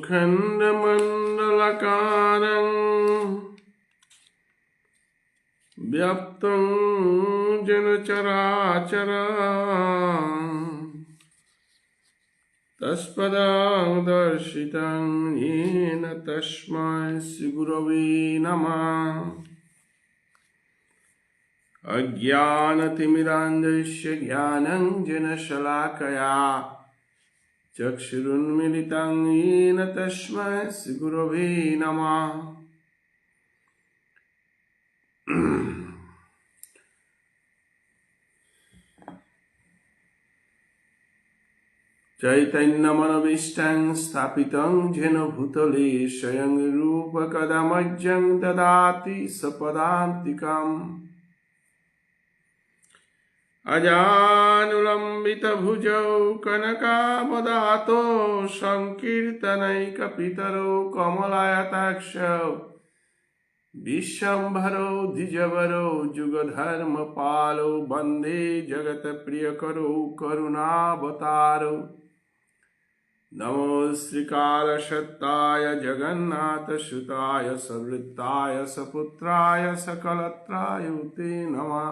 खण्डमण्डलकारं व्याप्तं येन चराचरं तत्पदं दर्शितं येन तस्मै श्रीगुरवे नमः। अज्ञानतिमिरान्धस्य ज्ञानाञ्जनशलाकया चक्षुरुन्मीलितं येन तस्मै श्रीगुरवे नमः। चैतन्यमनोभीष्टं स्थापितं येन भूतले स्वयं रूपकदा मह्यं ददाति सपदान्तिकम्। अजानुलम्बितभुजौ कनकावदातो संकीर्तनैकपितरो कमलायताक्षौ विश्वम्भरो द्विजवरो जुगधर्मपालो वन्दे जगत्प्रियकरो करुणावतारो। नमो श्रीकालसत्ताय जगन्नाथसुताय सवृत्ताय सपुत्राय सकलत्राय ते नमः।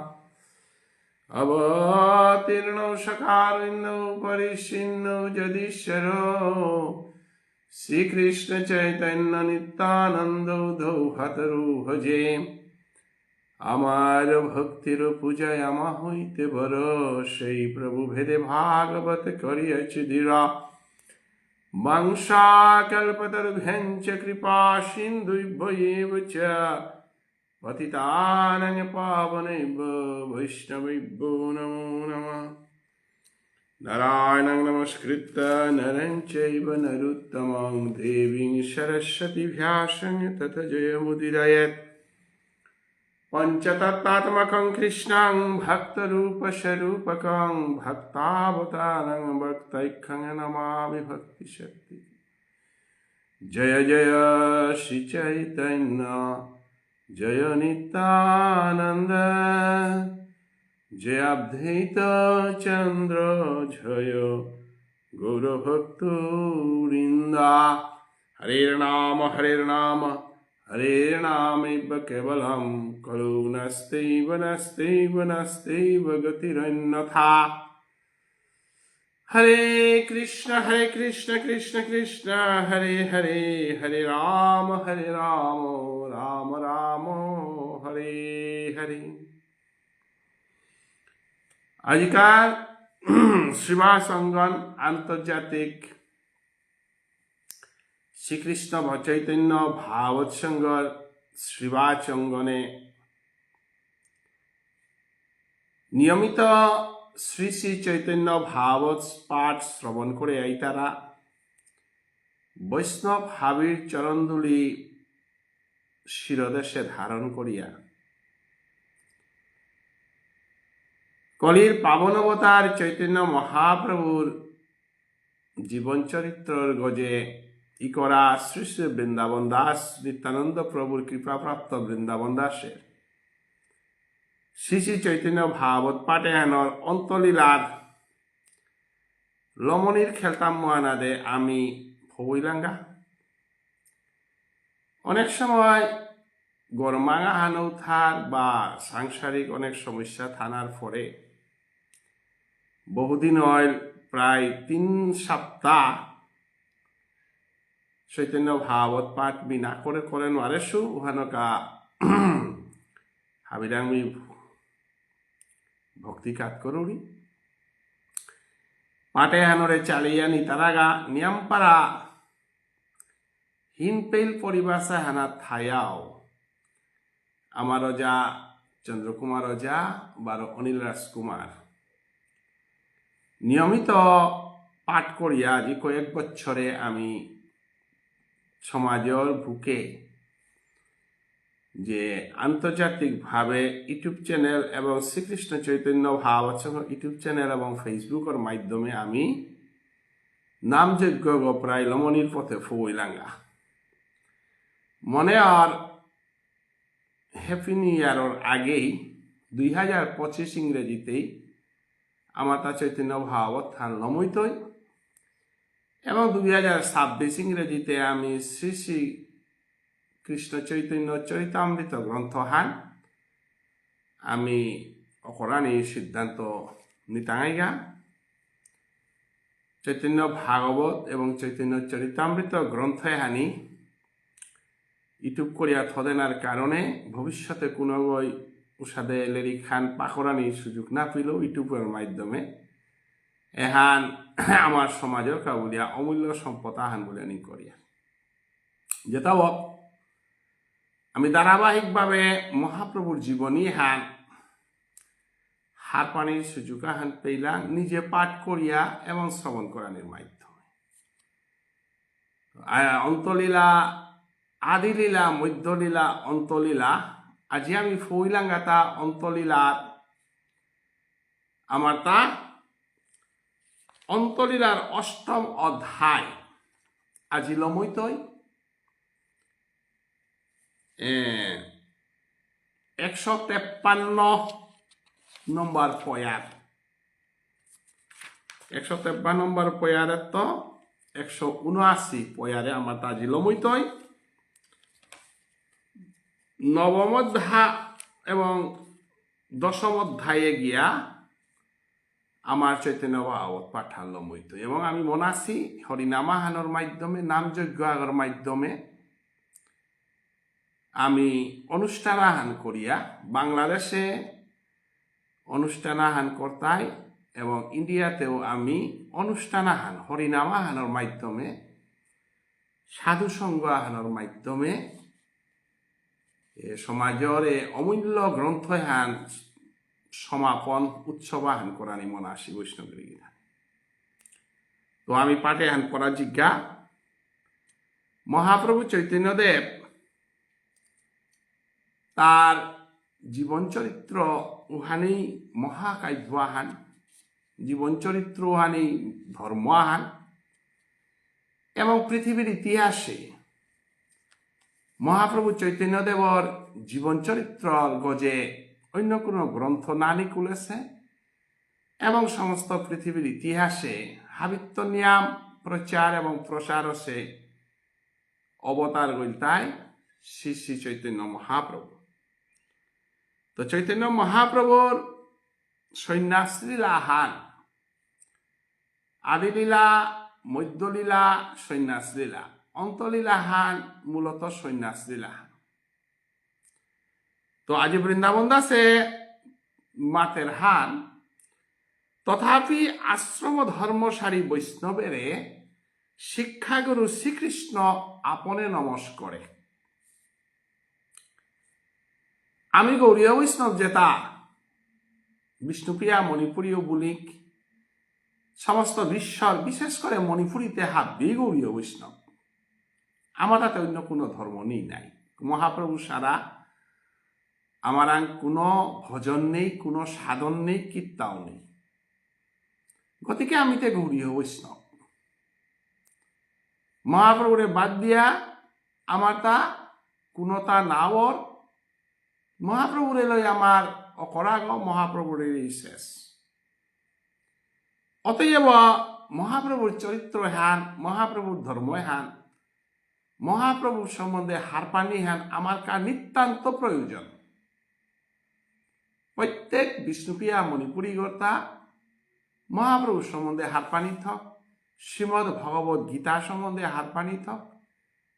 अवतीर्णो सकारिणो परिच्छिन्नो जदीश्वरो श्रीकृष्ण चैतन्य नित्यानंद उद्धव हतरु भजे। আমার ভক্তির পূজায় আমা হইতে বড় সেই প্রভু ভেদে ভাগবত করিয়াছি দৃঢ়। বংশাকল্পতরুভ্যঞ্চ কৃপা সিন্ধুভ্যেব চ পতিতানাং পাবনেভ্যো বৈষ্ণবেভ্যো নমো নমঃ। नारायणं नमस्कृत्य नरं चैव नरोत्तमं देवीं सरस्वतीं व्यासं ततो जयमुदीरयेत्। पञ्चतत्त्वात्मकं कृष्णं भक्तरूपस्वरूपकं भक्तावतारं भक्तैकं नमामि भक्तिशक्ति। जय जय श्री चैतन्य जय नित्यानन्द जय अद्वैत चंद्र जय गौरभक्तवृंदा। हरे नाम नामैव केवलं खलु नास्त्यैव गतिरन्यथा। हरे कृष्ण कृष्ण कृष्ण हरे हरे, हरे राम राम राम हरे हरे। আজকাল শ্রীবাস অঙ্গন আন্তর্জাতিক শ্রীকৃষ্ণ চৈতন্য ভাগবত সংঘর শ্রীবাস অঙ্গনে নিয়মিত শ্রী শ্রী চৈতন্য ভাগবত পাঠ শ্রবণ করে আইতারা বৈষ্ণব হাবির চরণধুলি শিরদেশে ধারণ করিয়া কলির পাবন অবতার চৈতন্য মহাপ্রভুর জীবন চরিত্রর গজে ইকরা শ্রী শ্রী বৃন্দাবন দাস নিত্যানন্দ প্রভুর কৃপাপ্রাপ্ত বৃন্দাবন দাসের শ্রী শ্রী চৈতন্য ভাগবত পাঠে আনর অন্তলীলার লমনির খেলতাম মহানাদে আমি ফবইলাঙ্গা। অনেক সময় গরমাঙা হানৌ থার বা সাংসারিক অনেক সমস্যা থানার পরে বহুদিন হয় প্রায় 3 সপ্তাহ চৈতন্য ভাগবত পাঠ বিনা করে করেন আরেসু ওহানকা হাবিরামি ভক্তি কাজ করুরি পাটে হানরে চালিয়া নিতারাগা নিয়ামপাড়া হিনপেল পরিবাসা হানা থায়াও আমার রজা চন্দ্রকুমার রজা বারো অনিল রাজকুমার নিয়মিত পাঠ করিয়া আজি কয়েক বছরে আমি সমাজের বুকে যে আন্তর্জাতিকভাবে ইউটিউব চ্যানেল এবং শ্রীকৃষ্ণ চৈতন্য ভাগবত সংঘ ইউটিউব চ্যানেল এবং ফেসবুকের মাধ্যমে আমি নামযজ্ঞ প্রায় লমনির পথে ফবইলাঙ্গা। মনে আর হ্যাপি নিউ ইয়ারের আগেই 2025 ইংরেজিতেই আমাতা চৈতন্য ভাগবত থান লমইতই এবং 2026 ইংরেজিতে আমি শ্রী শ্রী কৃষ্ণ চৈতন্য চরিতামৃত গ্রন্থ হান আমি অকরানি সিদ্ধান্ত নিতাঙ্গাইগা চৈতন্য ভাগবত এবং চৈতন্য চরিতামৃত গ্রন্থ হানি ইউটিউব করিয়া থদেনার কারণে ভবিষ্যতে কোনো উষাদে লেরি খান পাকরানির সুযোগ না পেলেও ইউটিউবের মাধ্যমে এহান আমার সমাজের কাবুলিয়া অমূল্য সম্পদ আহান বলে নি করিয়া যেটাও আমি ধারাবাহিকভাবে মহাপ্রভুর জীবনী হান হার পানির সুযোগ আহান পেলাম নিজে পাঠ করিয়া এবং শ্রবণ করানোর মাধ্যমে অন্তলীলা আদিলীলা মধ্যলীলা অন্তলীলা আজি আমি ফইলাঙ্গাতা অন্তলীলার আমার তা অন্তলীলার অষ্টম অধ্যায় আজি লমইতই 153 নম্বর পয়ার 153 নম্বর পয়ারে তো 179 পয়ারে আমার তা আজি লমইতই নবম অধ্যায় এবং দশম অধ্যায়ে গিয়া আমার চৈতন্য ভাগবত পাঠান লমইত এবং আমি মনাসি হরিনামাহানোর মাধ্যমে নামযজ্ঞ আগর মাধ্যমে আমি অনুষ্ঠান আহান করিয়া বাংলাদেশে অনুষ্ঠান আহান করতাই এবং ইন্ডিয়াতেও আমি অনুষ্ঠান আহান হরিনামাহানোর মাধ্যমে সাধু সঙ্গ আহানোর মাধ্যমে সমাজের অমূল্য গ্রন্থ হান সমাপন উৎসব আহান করানি মনাসি বৈষ্ণবের গিরা তো আমি পাঠে হান করা জিজ্ঞা মহাপ্রভু চৈতন্যদেব তার জীবন চরিত্র উহানি মহাকাব্য আহান জীবন চরিত্র উহানি ধর্ম আহান এবং পৃথিবীর ইতিহাসে মহাপ্রভু চৈতন্যদেবর জীবন চরিত্র গজে অন্য কোনো গ্রন্থ না নিকুলেছে এবং সমস্ত পৃথিবীর ইতিহাসে হাবিত্য নিয়াম প্রচার এবং প্রসার সে অবতার গইলতায় শ্রী শ্রী চৈতন্য মহাপ্রভু তো চৈতন্য মহাপ্রভুর সন্ন্যাসলীলা হান আদিলীলা মধ্যলীলা সন্ন্যাসলীলা অন্তলীলা হান মূলত সন্ন্যাসলীলা হান তো আজি বৃন্দাবন দাসে মাতের হান তথাপি আশ্রম ধর্মসারী বৈষ্ণবেরে শিক্ষাগুরু শ্রীকৃষ্ণ আপনে নমস্করে আমি গৌরীয় বৈষ্ণব যেতা বিষ্ণুপ্রিয়া মণিপুরীয় বুলিক সমস্ত বিশ্বর বিশেষ করে মণিপুরীতে হাব্বি গৌরীয় বৈষ্ণব আমার হাতে অন্য কোনো ধর্ম নেই নাই মহাপ্রভু সারা আমার কোনো ভজন নেই কোনো সাধন নেই কীর্তাও নেই গতিকে আমি তে গৌরীয় বৈষ্ণব মহাপ্রভুরে বাদ দিয়া আমার তা কোনোটা নাওর মহাপ্রভুরে লই আমার অকরাগ মহাপ্রভুর শেষ অতএব মহাপ্রভুর চরিত্র হান মহাপ্রভুর ধর্ম হান মহাপ্রভুর সম্বন্ধে হারপানি হান আমার কা নিতান্ত প্রয়োজন প্রত্যেক বিষ্ণুপ্রিয়া মণিপুরী কর্তা মহাপ্রভুর সম্বন্ধে হারপানি থক শ্রীমদ্ ভগবত গীতা সম্বন্ধে হারপানি থক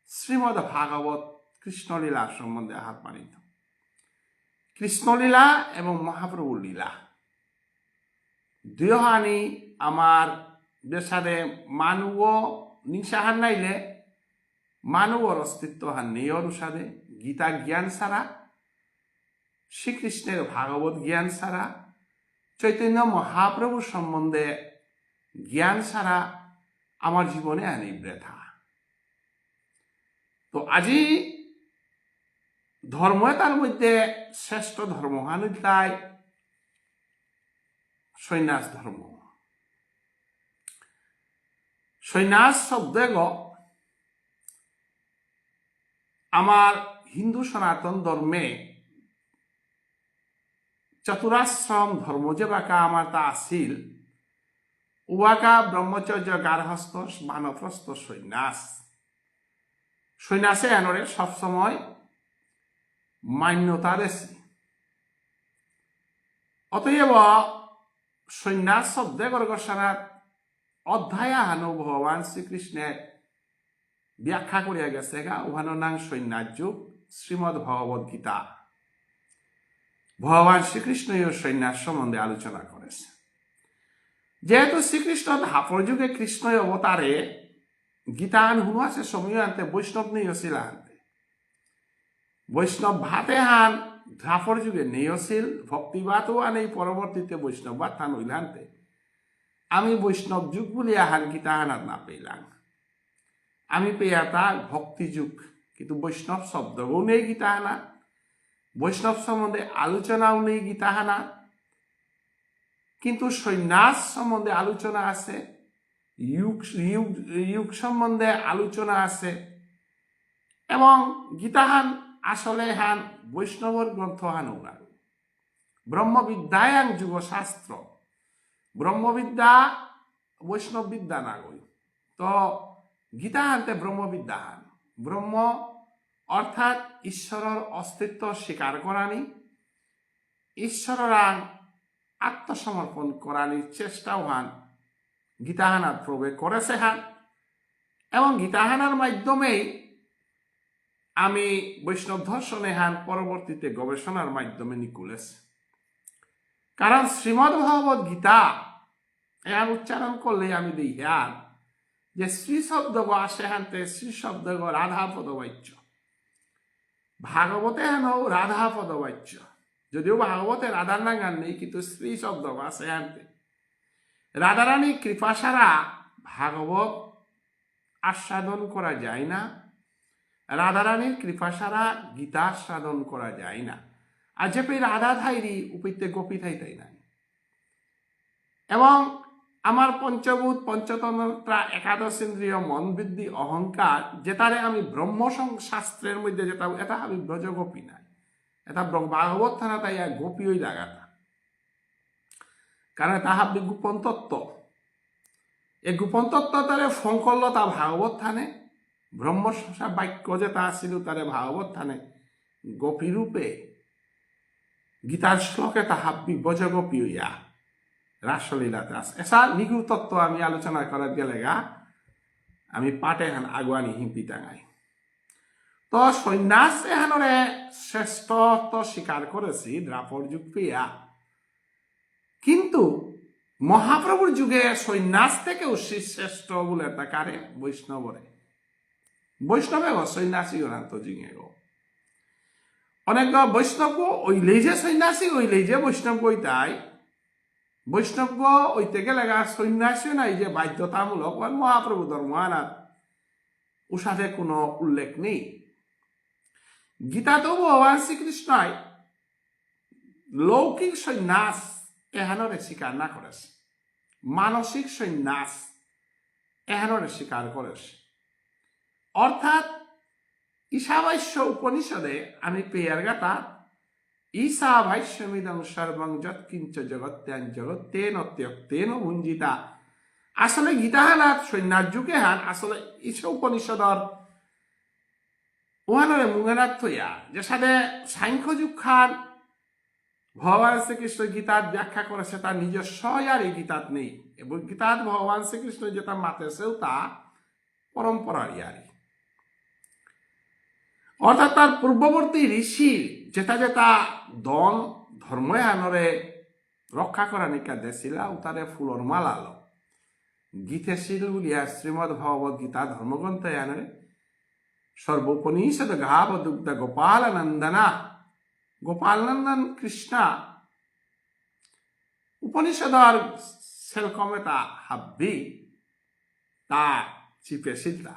শ্রীমদ্ ভাগবত কৃষ্ণলীলা সম্বন্ধে হারপানি থক কৃষ্ণলীলা এবং মহাপ্রভুর লীলা দুহানি আমার দেশারে মানুষ নিশাহান নাইলে মানুষের অস্তিত্ব হান নেই অনুসারে গীতা জ্ঞান ছাড়া শ্রীকৃষ্ণের ভাগবত জ্ঞান ছাড়া চৈতন্য মহাপ্রভু সম্বন্ধে জ্ঞান ছাড়া আমার জীবনে আনি বৃথা তো আজি ধর্ম তার মধ্যে শ্রেষ্ঠ ধর্ম হানুতাই সন্ন্যাস ধর্ম সন্ন্যাস শব্দে আমার হিন্দু সনাতন ধর্মে চতুরাশ্রম ধর্ম যে বাকা আমার তা আসিল উবাকা ব্রহ্মচর্য গার্হস্থ বানপ্রস্থ সন্ন্যাসে এনরে সবসময় মান্যতা দেশি। অতএব সন্ন্যাস শব্দে গর্গসানাত অধ্যায় হানো ভগবান শ্রীকৃষ্ণের ব্যাখ্যা করিয়া গেছে গা উহানো নাম সন্ন্যাস যুগ শ্রীমদ ভগবদ গীতা। ভগবান শ্রীকৃষ্ণ সন্ন্যাস সম্বন্ধে আলোচনা করেছে। যেহেতু শ্রীকৃষ্ণ ধাপর যুগে কৃষ্ণ অবতারে গীতা আন হুনু আছে সময় আনতে বৈষ্ণব নেই ছিল আনতে বৈষ্ণব ভাতে হান ধাপর যুগে নেইছিল ভক্তিবাদও আন এই পরবর্তীতে বৈষ্ণববাদ হান হইল আনতে আমি বৈষ্ণব যুগ বলি আহান গীতা হানার না পেলাম। আমি পেয়া তার ভক্তি যুগ, কিন্তু বৈষ্ণব শব্দও নেই গীতা হানা, বৈষ্ণব সম্বন্ধে আলোচনাও নেই গীতা হানা, কিন্তু সন্ন্যাস সম্বন্ধে আলোচনা আছে, যুগ সম্বন্ধে আলোচনা আছে। এবং গীতাহান আসলে হান বৈষ্ণবর গ্রন্থ হান উনার ব্রহ্মবিদ্যায়াং যুগশাস্ত্র, ব্রহ্মবিদ্যা বৈষ্ণব বিদ্যা না গই। তো গীতা হানতে ব্রহ্মবিদ্যা হান, ব্রহ্ম অর্থাৎ ঈশ্বরের অস্তিত্ব স্বীকার করানি, ঈশ্বরের আত্মসমর্পণ করানির চেষ্টাও হান গীতাহানার প্রবেশ করেছে হান। এবং গীতাহানার মাধ্যমেই আমি বৈষ্ণব দর্শনে হান পরবর্তীতে গবেষণার মাধ্যমে নিকুলেছে। কারণ শ্রীমদ ভগবদ গীতা এর উচ্চারণ করলে আমি দিই হান যে শ্রী শব্দ আসে হানতে শ্রী শব্দ রাধা পদবাচ্য, ভাগবতে হেন রাধা পদবাচ্য, যদিও ভাগবতে রাধার নাগান নেই, কিন্তু শ্রী শব্দ আছে আনতে রাধারানী কৃপা ছাড়া ভাগবত আস্বাদন করা যায় না, রাধারানীর কৃপা ছাড়া গীতা আস্বাদন করা যায় না। আর যে রাধা থাইরি উপিতে গোপী থাই তাই না। এবং আমার পঞ্চভূত পঞ্চতন্ত্রা একাদশ ইন্দ্রিয় মন বৃদ্ধি অহংকার যেটারে আমি ব্রহ্ম শাস্ত্রের মধ্যে যেটা এটা আমি ব্রজগোপী নাই, এটা ভাগবত থানা তাই গোপী ওই জায়গাটা, কারণ তাহা গোপন তত্ত্ব। এই গোপন তত্ত্ব তারে ফঙ্কল্য তা ভাগবত থানে, ব্রহ্ম বাক্য যেটা আসিল তারে ভাগবত থানে গোপী রূপে গীতার শ্লোকে তাহা ব্রজগোপী হইয়া রাসলীলাতে আছে। এসা নিগুড় তত্ত্ব আমি আলোচনা করার গেলে গা আমি পাটে হান আগুয়ানি হিম্পি টাঙাই। তো সন্ন্যাস এহানরে শ্রেষ্ঠত্ব স্বীকার করেছি দ্রাপর যুগ পেয়া, কিন্তু মহাপ্রভুর যুগে সন্ন্যাস থেকেও শ্রেষ্ঠ বলে তাকারে বৈষ্ণবরে, বৈষ্ণবে গো সন্ন্যাসী অনান্ত জিঙে গো অনেক বৈষ্ণব ওইলেই যে সন্ন্যাসী ওইলেই যে বৈষ্ণব কইতাই, বৈষ্ণব ওইতে গেলে সন্ন্যাসী নাই যে বাধ্যতামূলক মহাপ্রভু ধর্ম আনার উসাতে কোনো উল্লেখ নেই। গীতাতেও ভগবান শ্রীকৃষ্ণই লৌকিক সন্ন্যাস এহানরে স্বীকার না করেছে, মানসিক সন্ন্যাস এহানরে স্বীকার করেছে। অর্থাৎ ঈশাবাস্য উপনিষদে আমি পেয়ার গাতা ঈশা ভাষ্যমিদং সর্বং যৎকিঞ্চ জগত্যান জগত্তেন ত্যক্তেন ভুঞ্জিতা। আসলে গীতাহানাত সন্ন্যাস যুগে হান আসলে ঈশা উপনিষদর ওহানরে মুঙ্গেনাথ থইয়া যে সাথে সাংখ্য যুগ খান ভগবান শ্রীকৃষ্ণ গীতার ব্যাখ্যা করেছে তার নিজস্ব আর এই গীতাত নেই, এবং গীতাত ভগবান শ্রীকৃষ্ণ যেটা মাতেছেও তা পরম্পরার ইয়ারি, অর্থাৎ তার পূর্ববর্তী ঋষির যেটা যেটা দন ধর্ময়ানরে রক্ষা করা নিকা দেছিল তারে ফুলর মালালো গীতেশীল বলিয়া শ্রীমদ ভগবত গীতা ধর্মগ্রন্থ আনরে সর্বোপনিষদ ঘাব দুগ্ধ গোপালনন্দনা, গোপালনন্দন কৃষ্ণা উপনিষদর সেরকমে তা হাব্বি তা চিপেছিলতা।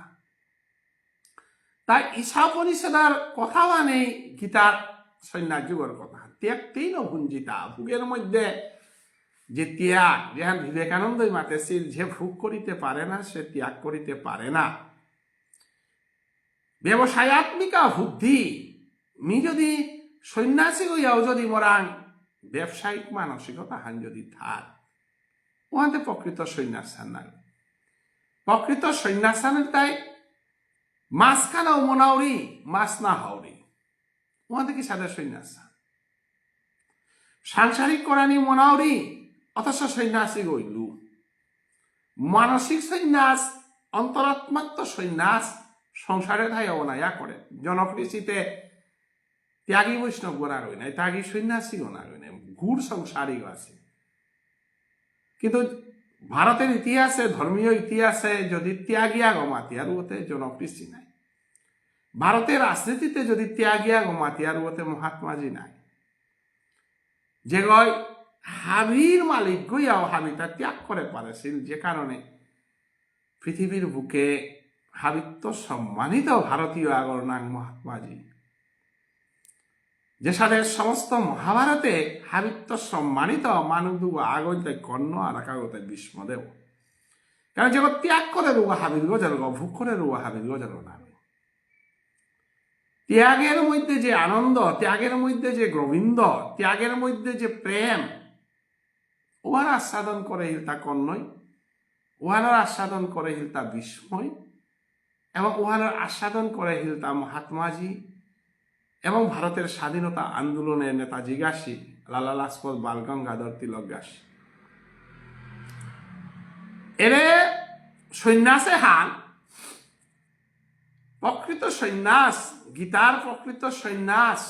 তাই ঈশা উপনিষদের কথা মানে গীতার সন্ন্যাস যুগের কথা ত্যাগতেই নভুঞ্জিতা, ভোগের মধ্যে যে ত্যাগ, যেখান বিবেকানন্দই মাতেছিল যে ভোগ করিতে পারে না সে ত্যাগ করিতে পারে না। ব্যবসায়াত্মিকা বুদ্ধি মি যদি সন্ন্যাসী হইয়াও যদি মরাং ব্যবসায়িক মানসিকতা হান যদি থাক ওহাতে প্রকৃত সন্ন্যাসান নাই প্রকৃত সন্ন্যাসানের তাই মাছ খানাও মনাউরি মাছ না হাওরি ওহাতে কি সাদা সন্ন্যাসা সাংসারিক করানি মনাউরি অথচ সন্ন্যাসী গইলু মানসিক সন্ন্যাস অন্তরাত্মাত্ম সন্ন্যাস সংসারে ঠাই অনায়া করে জনপ্রিয়তে ত্যাগী বৈষ্ণব গোনা রই নাই ত্যাগী সন্ন্যাসী গোনা রই নাই ঘুর সংসারিক আছে কিন্তু ভারতের ইতিহাসে ধর্মীয় ইতিহাসে যদি ত্যাগিয়া গমাতিয়ার ওতে জনপ্রিয় নাই ভারতের রাজনীতিতে যদি ত্যাগিয়া গমাতিয়ার ওতে মহাত্মাজি নাই যে গয় হাবির মালিক গইয়াও হাবিটা ত্যাগ করে পারেছিল যে কারণে পৃথিবীর বুকে হাবিত্ব সম্মানিত ভারতীয় আগরনাং মহাত্মাজি যে সাদের সমস্ত মহাভারতে হাবিত্ব সম্মানিত মানুষ আগত কর্ণ আর কাগতে বিষ্মদেব কারণ যখন ত্যাগ করে রুয়া হাবির গজার ভোগ করে রুয়া হাবির গজার না ত্যাগের মধ্যে যে আনন্দ ত্যাগের মধ্যে যে গোবিন্দ ত্যাগের মধ্যে যে প্রেম উহার আস্বাদন করে হিলতা কর্ণই উহানোর আস্বাদন করে হিলতা বিস্ময় এবং উহানোর আস্বাদন করে হিলতা মহাত্মাজি এবং ভারতের স্বাধীনতা আন্দোলনের নেতাজি গাছি লালা লাজপত বাল গঙ্গাধর তিলক গাছি এরে সন্ন্যাসে হান প্রকৃত সন্ন্যাস গীতার প্রকৃত সন্ন্যাস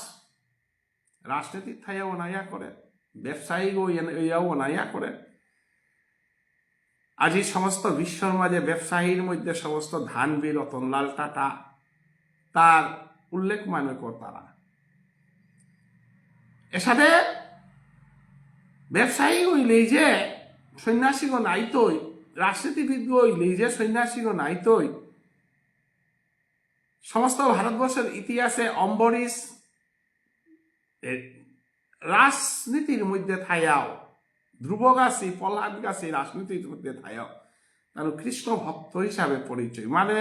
রাজনীতির ঠাইয়া অনাইয়া করে ব্যবসায়িক ইয়াও অনাইয়া করে আজি সমস্ত বিশ্বর মাঝে ব্যবসায়ীর মধ্যে সমস্ত ধানবীর রতনলাল টাটা তার উল্লেখ মানে কর্তারা এর সাথে ব্যবসায়ী হইলেই যে সন্ন্যাসীগো নাইতই রাজনীতিবিদ হইলেই যে সন্ন্যাসীগো নাইতই সমস্ত ভারতবর্ষের ইতিহাসে অম্বরীশ রাজনীতির মধ্যে থায়াও ধ্রুবগাছি প্রহ্লাদ গাছি রাজনীতির মধ্যে থায়াও তার কৃষ্ণ ভক্ত হিসাবে পরিচয় মানে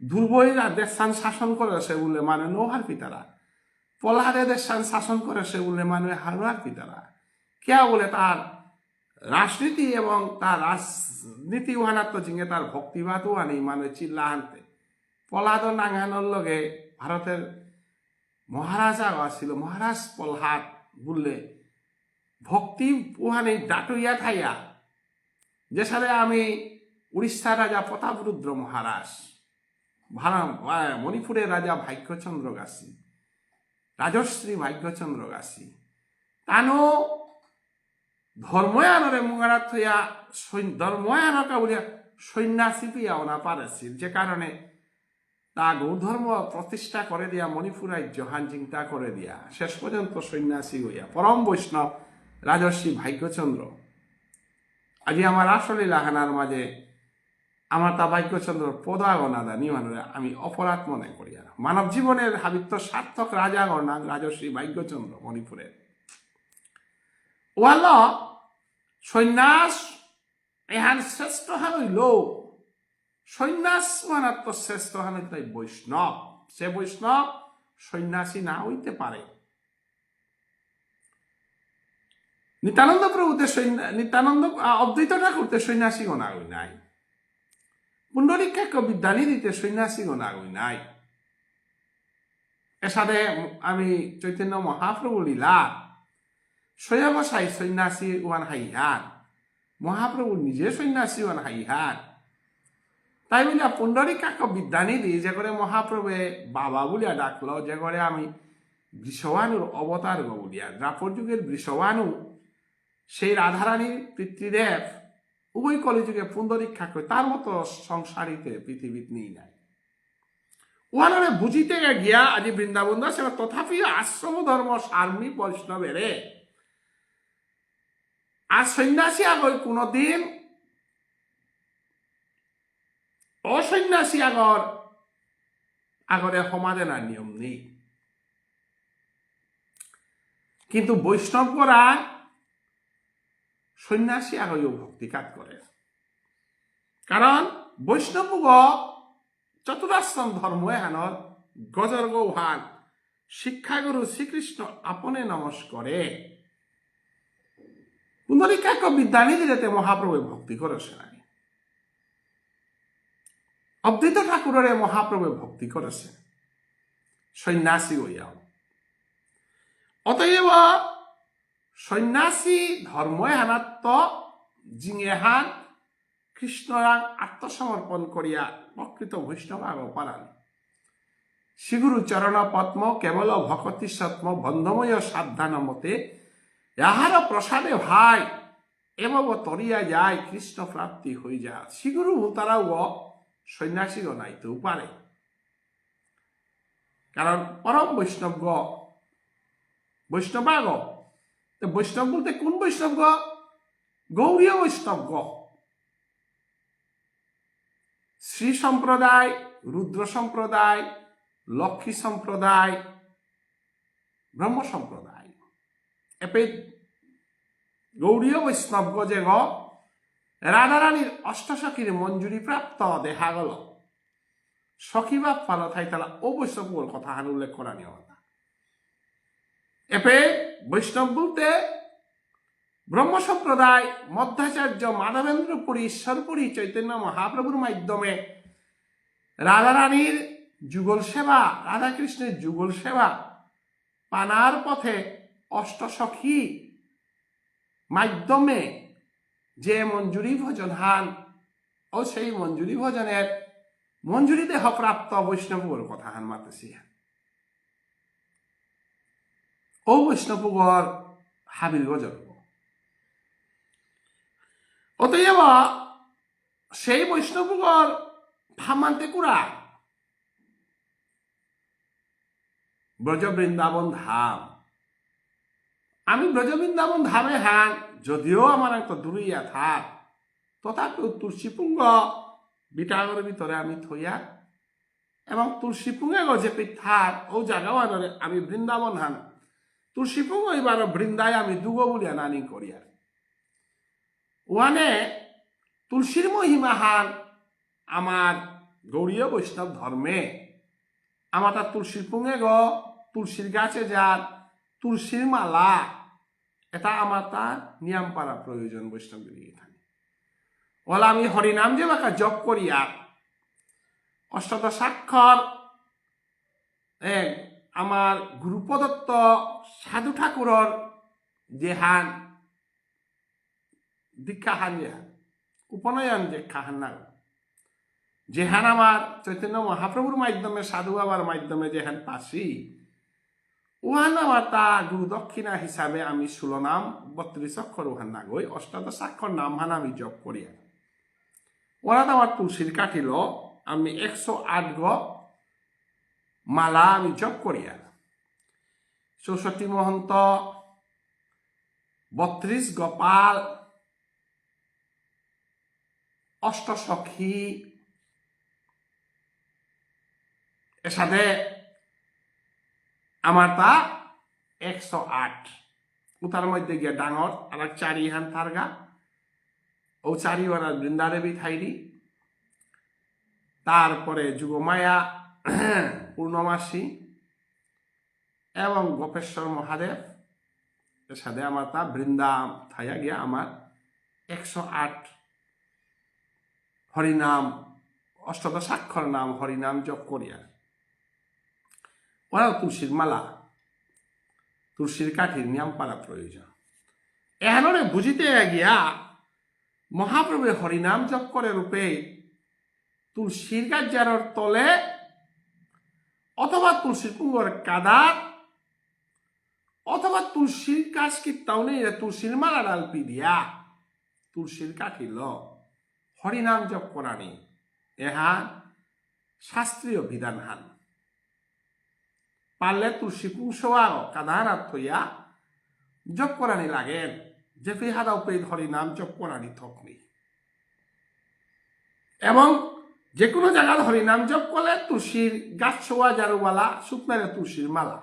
ধ্রুবইরা দেশান শাসন করে সে বলে মানে নৌহার পিতারা প্রহ্লাদে দেশান শাসন করে সে বলে মানে হারুয়ার পিতারা কে বলে তার রাজনীতি এবং তার রাজনীতি ওহানাত্ম জিঙে তার ভক্তিবাদও আনি মানে চিল্লা আনতে প্রহ্লাদ নাঙ্গানোর লগে ভারতের মহারাজা ছিল মহারাজ প্রহ্লাদ বললে ভক্তি ওহানে ডাটুইয়া থাইয়া যে সালে আমি উড়িষ্যার রাজা প্রতাপরুদ্র মহারাজ মণিপুরের রাজা ভাগ্যচন্দ্র গাছি রাজশ্রী ভাগ্যচন্দ্র গাছি তানো ধর্ময়ানরে মুগারাত হইয়া ধর্ময়ানকা বলিয়া সন্ন্যাসী পিয়া ওনা পারেছিল যে কারণে তা গৌধর্ম প্রতিষ্ঠা করে দিয়া মণিপুর রাজ্য হানজিংটা করে দিয়া শেষ পর্যন্ত সন্ন্যাসী হইয়া পরম বৈষ্ণব রাজর্ষি ভাগ্যচন্দ্র আজি আমার আসলে লাহানার মাঝে আমার তা ভাগ্যচন্দ্র পদাগনাদা নিমানরে আমি অপরাধ মনে করি আর মানব জীবনের হাবিত্য সার্থক রাজা গণাং রাজর্ষি ভাগ্যচন্দ্র মণিপুরের ওয়াল সন্ন্যাস এহান শ্রেষ্ঠ হান হইল সন্ন্যাস মানাত্ম শ্রেষ্ঠ হান তাই বৈষ্ণব সে বৈষ্ণব সন্ন্যাসী না হইতে পারে নিত্যানন্দ প্রভুতে নিত্যানন্দ অদ্বৈত ঠাকুরতে সন্ন্যাসী গণা হই নাই পুণ্ডরিকাক্য বিদ্যানী দিতে সন্ন্যাসী গণা হই নাই এর সাথে আমি চৈতন্য মহাপ্রভু লীলা স্বয়বসায়ী সন্ন্যাসী ওয়ান হাইহান মহাপ্রভু নিজে সন্ন্যাসী ওয়ান হাইহান তাই বলিয়া পুণ্ডরিকাক্য বিদ্যানী দি যে করে মহাপ্রভুয়ে বাবা বলিয়া ডাকলো যে করে আমি বৃষবানুর অবতার গো বলিয়া দ্রাপর যুগের বৃষবানু সেই রাধারানীর পিতৃদেব উভয় কলিযুগে পুণ্ডরিক্ষা করে তার মতো সংসারিতে পৃথিবীত নেই নাই ওয়ানরে বুঝিতে গিয়া আজি বৃন্দাবন দাস তথাপি আশ্রম ধর্ম সার্মী বৈষ্ণবেরে আর সন্ন্যাসী আগর কোনদিন অসন্ন্যাসী আগরে সমাধানের নিয়ম নেই কিন্তু বৈষ্ণবরা সন্ন্যাসী আগেও ভক্তিকাত করে কারণ বৈষ্ণব চতুরাশ্রম ধর্ম এহানত গজর গৌহান শিক্ষাগুরু শ্রীকৃষ্ণ আপনে নমস্করে পুণ্ডরিকাক্ষ বিদ্যানি দিলেতে মহাপ্রভু ভক্তি করেছে না অদ্বৈত ঠাকুরের মহাপ্রভু ভক্তি করেছে সন্ন্যাসী হইয়াও অতএব সন্ন্যাসী ধর্ম হানাত্ম জিঙেহান কৃষ্ণরাং আত্মসমর্পণ করিয়া প্রকৃত বৈষ্ণব আগ পারান শ্রীগুরু চরণ পদ্ম কেবল ভকতি সত্ম বন্ধময় সাবধান মতে যাহার প্রসাদে ভাই এমব তরিয়া যায় কৃষ্ণ প্রাপ্তি হয়ে যায় শ্রীগুরু তারাও সন্ন্যাসীও নাইতেও পারে কারণ পরম বৈষ্ণব বৈষ্ণবাগ বৈষ্ণব বলতে কোন বৈষ্ণব গৌরীয় বৈষ্ণব শ্রী সম্প্রদায় রুদ্র সম্প্রদায় লক্ষ্মী সম্প্রদায় ব্রহ্ম সম্প্রদায় এপে গৌরীয় বৈষ্ণব যে রাধারানীর অষ্টসখীর মঞ্জুরি প্রাপ্ত দেখা গেল সখী বা ফল থাই তারা ও বৈষ্ণবর কথা হার উল্লেখ করা নিয়ে এপে বৈষ্ণব বলতে ব্রহ্ম সম্প্রদায় মধ্যাচার্য মাধবেন্দ্রপুরী ঈশ্বরপুরী চৈতন্য মহাপ্রভুর মাধ্যমে রাধারানীর যুগল সেবা রাধাকৃষ্ণের যুগল সেবা পানার পথে অষ্টসখী মাধ্যমে যে মঞ্জুরি ভোজন হান ও সেই মঞ্জুরি ভোজনের মঞ্জুরি দেহ প্রাপ্ত বৈষ্ণবর কথা হান মাতেছি ও বৈষ্ণবগর হাবির গজর অতএব সেই বৈষ্ণবগর ভামান্তে কুড়া ব্রজ বৃন্দাবন ধাম আমি ব্রজ বৃন্দাবন ধামে হান যদিও আমার একটা দূরইয়া থাক তথাপিও তুলসীপুঙ্গ বিটাগর ভিতরে আমি থইয়া এবং তুলসীপুঙ্গে যে পিঠার ও জায়গাও আনরে আমি বৃন্দাবন হান তুলসীপুঙ্গ এবার বৃন্দায় আমি দুগো বলিয়া নানি করিয়া ওয়ানে তুলসীর মহিমা হান আমার গৌরীয় বৈষ্ণব ধর্মে আমার তার তুলসীর পুঙ্গে তুলসীর গাছে যার তুলসীর মালা এটা আমার তার নিয়ম পারা প্রয়োজন বৈষ্ণবগিরি এখানে ওলা আমি হরিনাম যে বাকা জপ করিয়া অষ্টাদশাক্ষর আমার গুরুপ্রদত্ত সাধু ঠাকুরর যে হান দীক্ষা হান যে হান উপনয়ন যে খাহান না যেহান আমার চৈতন্য মহাপ্রভুর মাধ্যমে সাধু বাবার মাধ্যমে যেহান পাশি ওহান আমার তা গুরু দক্ষিণা হিসাবে আমি 16 নাম 32 অক্ষর ওহান না গই অষ্টাদশাক্ষর নাম হান আমি জপ করিয়া ওরা তো আমার তুলসীর কাঠিল আমি 108 মালা আমি জপ করিয়া 64 মহন্ত 32 গোপাল অষ্টসখী এর সাথে আমার তা 108 উতার মধ্যে গিয়ে ডাঙর আর 4 হান থারগা ও 4 ওরা বৃন্দাদেবী থাইরি তারপরে যুগমায়া পূর্ণমাসী এবং গোপেশ্বর মহাদেব এর সাথে আমার তা বৃন্দা থাইয়া গিয়া আমার 108 হরিনাম অষ্টাদশাক্ষর নাম হরিনাম জপ করিয়া ওরাও তুলসীর মালা তুলসীর কাঠির নিয়ম পারা প্রয়োজন এহানরে বুঝিতে গিয়া মহাপ্রভু হরিনাম জপ করে রূপে তুলসীর গাছার তলে অথবা তুলসীর পুঙ্গর কাদার অথবা তুলসীর গাছ কি তাউনে তুলসীর মালা ডালপি দিয়া তুলসীর কাঠি ল হরিনাম জপ করানি এহা শাস্ত্রীয় বিধান হান পারলে তুলসী পুংসোয়া কাদাহার থইয়া জপ করানি লাগেন যে ফিহাদাও পেয়ে হরিনাম জপ করানি থকনি এবং যে কোনো জায়গার হরিনাম জপ করলে তুলসীর গাছ ছোয়া জারুবালা শুকনারে তুলসীর মালা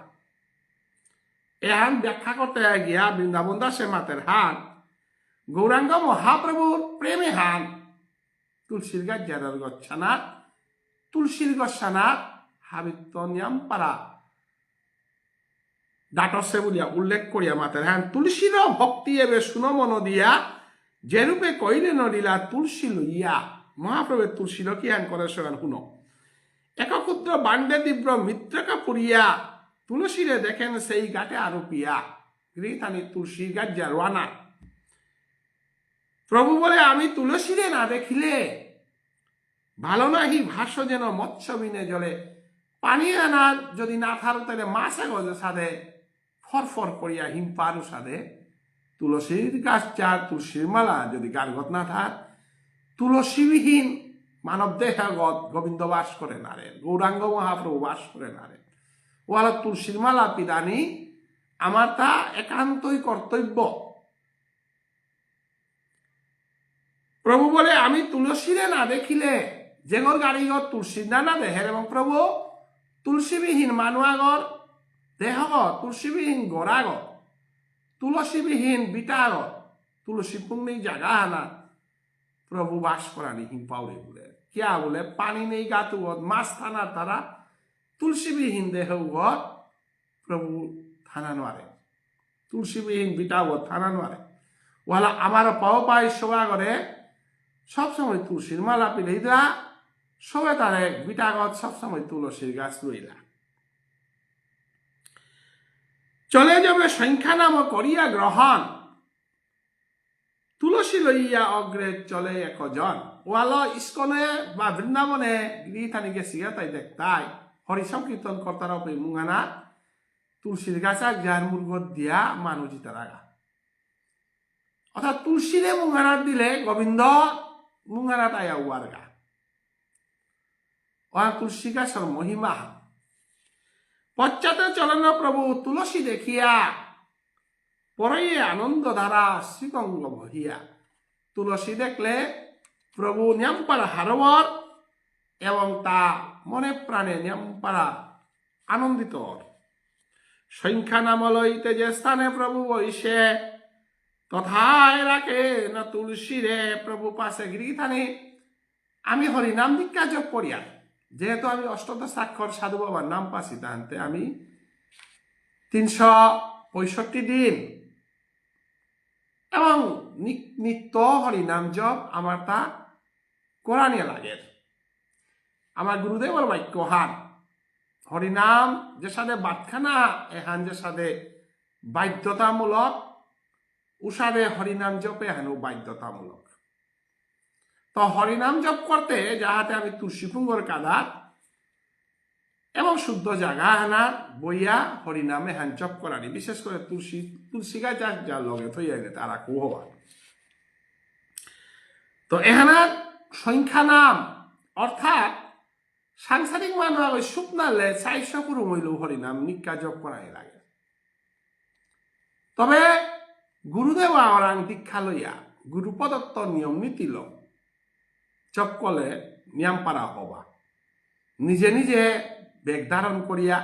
এহান ব্যাখ্যা করতে গিয়া বৃন্দাবন দাসে মাতের হান গৌরাঙ্গ মহাপ্রভুর প্রেমে হান তুলসীর গাছ জারার গচ্ছানাথ তুলসীর গচ্ছানাথ হাবিত্য নিয়ম পারা ডাটসে বলিয়া উল্লেখ করিয়া মাতের হ্যাঁ তুলসীর ভক্তি এবে শুনো মন দিয়া যেরূপে কইলে নদিলা তুলসী লইয়া মহাপ্রভুর তুলসী কি হ্যান করে সেখান শুনো এক ক্ষুদ্র বান্ডে তীব্র মিত্রকা পুরিয়া তুলসীরে দেখেন সেই গাটে আরোপিয়া গৃহীতানি তুলসীর গাছ যা রানা প্রভু বলে আমি তুলসীরে না দেখিলে ভালো নাহি ভাষ্য যেন মৎস্য বিনে জলে পানি আনা যদি না থাকো তাহলে মাছ আগজে সাধে ফরফর করিয়া হিমপারু সাধে তুলসীর গাছ চার তুলসীর মালা যদি গার্গত না থাক তুলসীবিহীন মানব দেহাগত গোবিন্দ বাস করে নারে গৌরাঙ্গ মহাপ্রভু বাস করে নারে ওয়ালা তুলসীর মালা পিদানি আমার তা একান্তই কর্তব্য প্রভু বলে আমি তুলসীরে না দেখিলে যেগর গাড়িগর তুলসীর না দেহের এবং প্রভু তুলসীবিহীন মানুয়াগর দেহগত তুলসীবিহীন গোড়াগত তুলসীবিহীন বিটাগত তুলসী পুণ্যি জাগা আনা প্রভু বাস করানি হিম পাউরে বলে কিয়া বলে পানি নেই গাতুগত মাছ থানার তারা তুলসীবিহীন দেহগত প্রভু থানা নোয়ারে তুলসীবিহীন বিটাগত থানা নোয়ারে ওয়ালা আমার পাও পাই সবা করে সবসময় তুলসীর মালা পিলাইলা সবে তারে বিটাগত সবসময় তুলসীর গাছ লইলা চলে যাবে সংখ্যা নাম করিয়া গ্রহণ তুলসী লইয়া অগ্রে চলে একজন ওয়াল ইস্কনে বা বৃন্দাবনে গৃহীতানি গেছিয়া তাই দেখতাই হরি সংকীর্তন কর্তার উপরে মুঙানা তুলসীর গাছ যার মুরগত দিয়া মানুষ তারা অর্থাৎ তুলসীরে মুঙানার দিলে গোবিন্দ মুঙানা তাই উয়ার গা ওয়া তুলসী গাছের মহিমা পশ্চাতে চলন প্রভু তুলসী দেখিয়া পরে আনন্দ ধারা শ্রীকঙ্গ বহিয়া তুলসী দেখলে প্রভু নিয়মপাড়া হারবর এবং তা মনে প্রাণে নিয়মপাড়া আনন্দিত সংখ্যা নাম লইতে যে স্থানে প্রভু বইসে তথায় রাখে না তুলসী রে প্রভু পাশে গৃহীথানে আমি হরিনাম দীক্ষা যোগ করিয়া যেহেতু আমি অষ্টাদশাক্ষর সাধু বাবার নাম পাচ্ছি তাহাতে আমি 365 দিন এবং নিত্য হরিনাম জপ আমার তা কোরআনে লাগে আমার গুরুদেবর বাক্য হান হরিনাম যে সাথে বাতখানা এহান যে সাথে বাধ্যতামূলক উষাদে হরিনাম জপে হেন বাধ্যতামূলক তো হরিনাম জপ করতে যাহাতে আমি তুলসী পুঙ্গর কাদার এবং শুদ্ধ জায়গা হানার বইয়া হরিনামে হ্যান জপ করানি বিশেষ করে তুলসী গাছ যার লগে থইয়া গেলে তারা কুহবা তো এহানার সংখ্যা নাম অর্থাৎ সাংসারিক মানুষ ওই শুকনালে 400 কুরু মইল হরিনাম নিকা জপ করাই লাগে তবে গুরুদেব আওরাং দীক্ষা লইয়া গুরু প্রদত্ত নিয়ম নীতি ল জপ করলে নিয়ম পারা হবা নিজে নিজে বেগ ধারণ করিয়া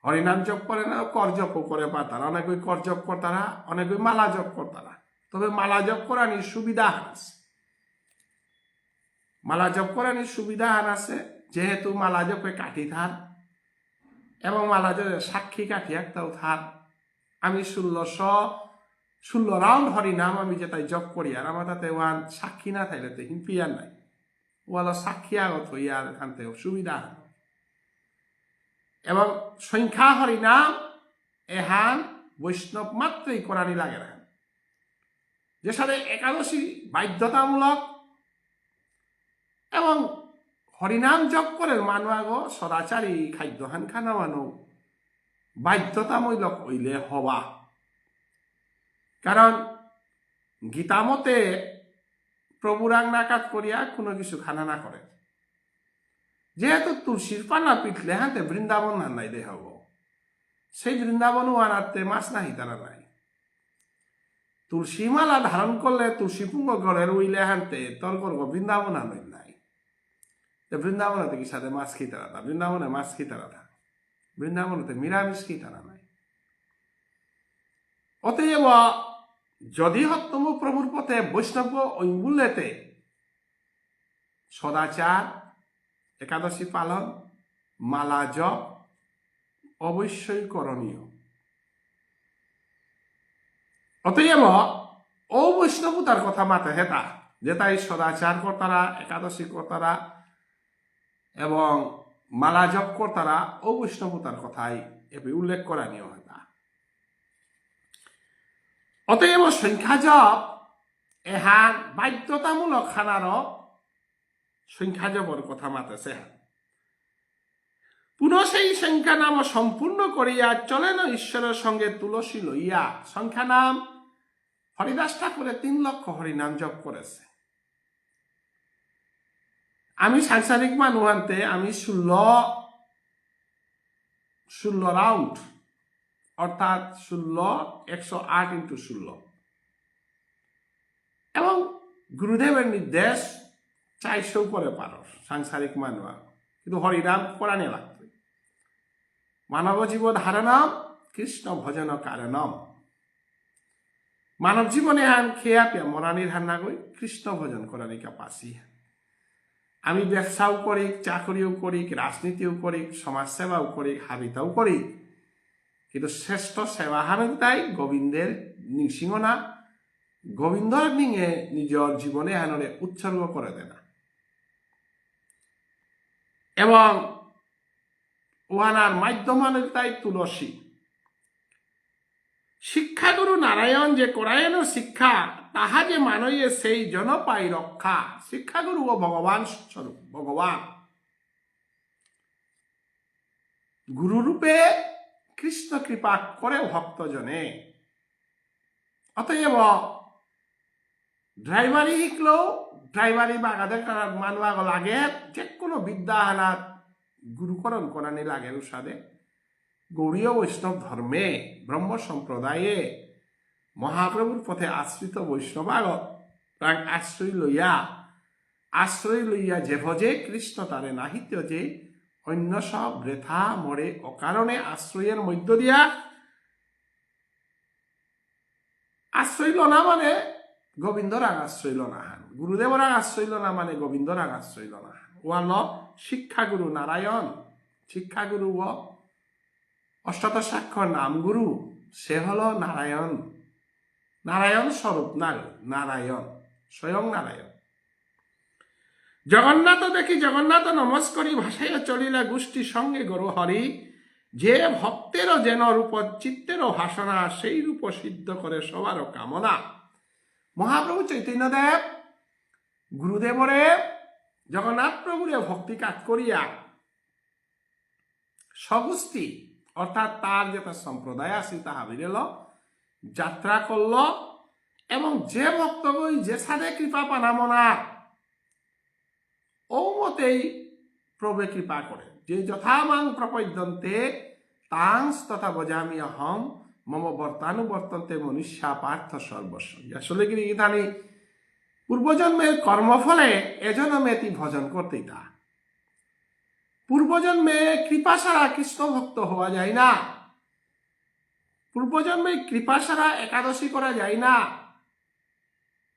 হরিনাম জপ করে না কর জপ করে বা তারা অনেক কর জপ করতারা অনেক মালা জপ করতারা তবে মালা জপ করানির সুবিধা আছে মালা জপ করানির সুবিধা আছে যেহেতু মালা জপে কাঠি থার এবং মালা জপে সাক্ষী কাঠি একটাও থার আমি 16 রাউন্ড হরিনাম আমি যেটাই জপ করি আর আমার তাতে ওয়ান সাক্ষী না থাকলে তো হিম্পিয়ার নাই ওয়াল সাক্ষী আগত হইয়া আর এখানতে সুবিধা এবং সংখ্যা হরিনাম এহান বৈষ্ণব মাত্রই করানি লাগে না যে সাথে একাদশী বাধ্যতামূলক এবং হরিনাম জপ করে মানুষ সদাচারী খাদ্যহান খানা মানুষ বাধ্যতামূলক হইলে হবা কারণ গীতামতে প্রভুরাং নাকাত করিয়া কোনো কিছু খানা না করে যেহেতু তুলসীর পানা পিঠলে হাতে বৃন্দাবন নাই দে হব সেই বৃন্দাবনও আনাতে মাছ নাহি তারা নাই তুলসী মালা ধারণ করলে তুলসী পুঙ্গ গড়ের উইলে হানতে তর্কর বৃন্দাবন আনই নাই বৃন্দাবনে কি সাথে মাছ খেতে রাখা বৃন্দাবনে মাছ খেতে রাখা বৃন্দাবনতে নিরামিষ খেতে নাই অতএব যদি হত্তম প্রভুর পথে বৈষ্ণব ঐঙ্গুল্যতে সদাচার একাদশী পালন মালা জপ অবশ্যই করণীয়। অতএব ও বৈষ্ণবতার কথা মাতে হেতা যেটাই সদাচার কর্তারা, একাদশী কর্তারা এবং মালা জপ কর্তারা ও বৈষ্ণবতার কথাই এপি উল্লেখ করা নিয় হেতা। অতএব সংখ্যা জপ এহান বাধ্যতামূলক খানার সংখ্যা জপর কথা মাতেছে। পুনঃ সেই সংখ্যা নাম সম্পূর্ণ করিয়া চলেন ঈশ্বরের সঙ্গে তুলসী লইয়া। সংখ্যা নাম হরিদাস ঠাকুরে 3 লক্ষ হরিনাম জপ করেছে। আমি সাংসারিক মানুষ আনতে আমি 16 রাউন্ড অর্থাৎ 108x16 এবং গুরুদেবের নির্দেশ 400 করে পারো সাংসারিক মানুষ, কিন্তু হরিনাম কোরআনে লাগতো। মানব জীব ধারণম কৃষ্ণ ভজন কারণম। মানব জীবনে হান খেয়া পেয়া মরানির হান না গই কৃষ্ণ ভজন করার পাশি। আমি ব্যবসাও করি, চাকরিও করি, রাজনীতিও করি, সমাজ সেবাও করি, হাবিতাও করি, কিন্তু শ্রেষ্ঠ সেবা হামেন তাই গোবিন্দের নিংসিংহনা গোবিন্দর নিঙে নিজের জীবনে হানরে উৎসর্গ করে দেনা। এবং ওহানার মাধ্যমানে তাই তুলসী। শিক্ষাগুরু নারায়ণ যে করায়নের শিক্ষা তাহা যে মানয়ে সেই জন পাই রক্ষা। শিক্ষাগুরু ও ভগবান স্বরূপ, ভগবান গুরুরূপে কৃষ্ণ কৃপা করে ভক্তজনে। অতএব ড্রাইভারি শিখলেও ড্রাইভারি বাগাদের মানুষ লাগে, যে কোনো বিদ্যা হানার গুরুকরণ করানি লাগে। সাদে গৌড়ীয় বৈষ্ণব ধর্মে ব্রহ্ম সম্প্রদায়ে মহাপ্রভুর পথে আশ্রিত বৈষ্ণবাগত প্রাণ আশ্রয় লইয়া যে ভজে কৃষ্ণ তারে নাহিত্য যে অন্য সব বৃথা মরে অকারণে আশ্রয়ের মধ্য দিয়া। আশ্রয় লনা মানে গোবিন্দ রাগ আশ্রয় লনা হান, গুরুদেব রাগ আশ্রয় লনা মানে গোবিন্দ রাগ আশ্রয় লনা হান। ওয়ান শিক্ষাগুরু নারায়ণ, শিক্ষাগুরু ও অষ্টাদশ স্বাক্ষর নামগুরু সে হল নারায়ণ। নারায়ণ স্বরূপ নারায়ণ, স্বয়ং নারায়ণ। জগন্নাথ দেখি জগন্নাথ নমস্করি ভাসাইয়া চলিলা গোষ্ঠী সঙ্গে গরু হরি। যে ভক্তেরও যেন রূপ চিত্তেরও ভাষণা সেই রূপ সিদ্ধ করে সবারও কামনা। মহাপ্রভু চৈতন্যদেব গুরুদেবরে জগন্নাথ প্রভুরে ভক্তি কাজ করিয়া স্বগোষ্ঠী অর্থাৎ তার যেটা সম্প্রদায় আছে তাহা বিরেল যাত্রা করল। এবং যে ভক্তগই যে সাদে কৃপা পানামনা ও মতেই প্রভু কৃপা করে। যে যথামাং প্রপদ্যন্তে তাংস তথা বজামি অহম মম বর্তানুবর্তন্তে মনুষ্যা পার্থ সর্বস্ব। আসলে কি ইদানি পূর্বজন্মের কর্মফলে এজন্মেতি ভজন করতেই তা। পূর্বজন্মে কৃপা ছাড়া কৃষ্ণ ভক্ত হওয়া যায় না। পূর্বজন্মে কৃপা ছাড়া একাদশী করা যায় না।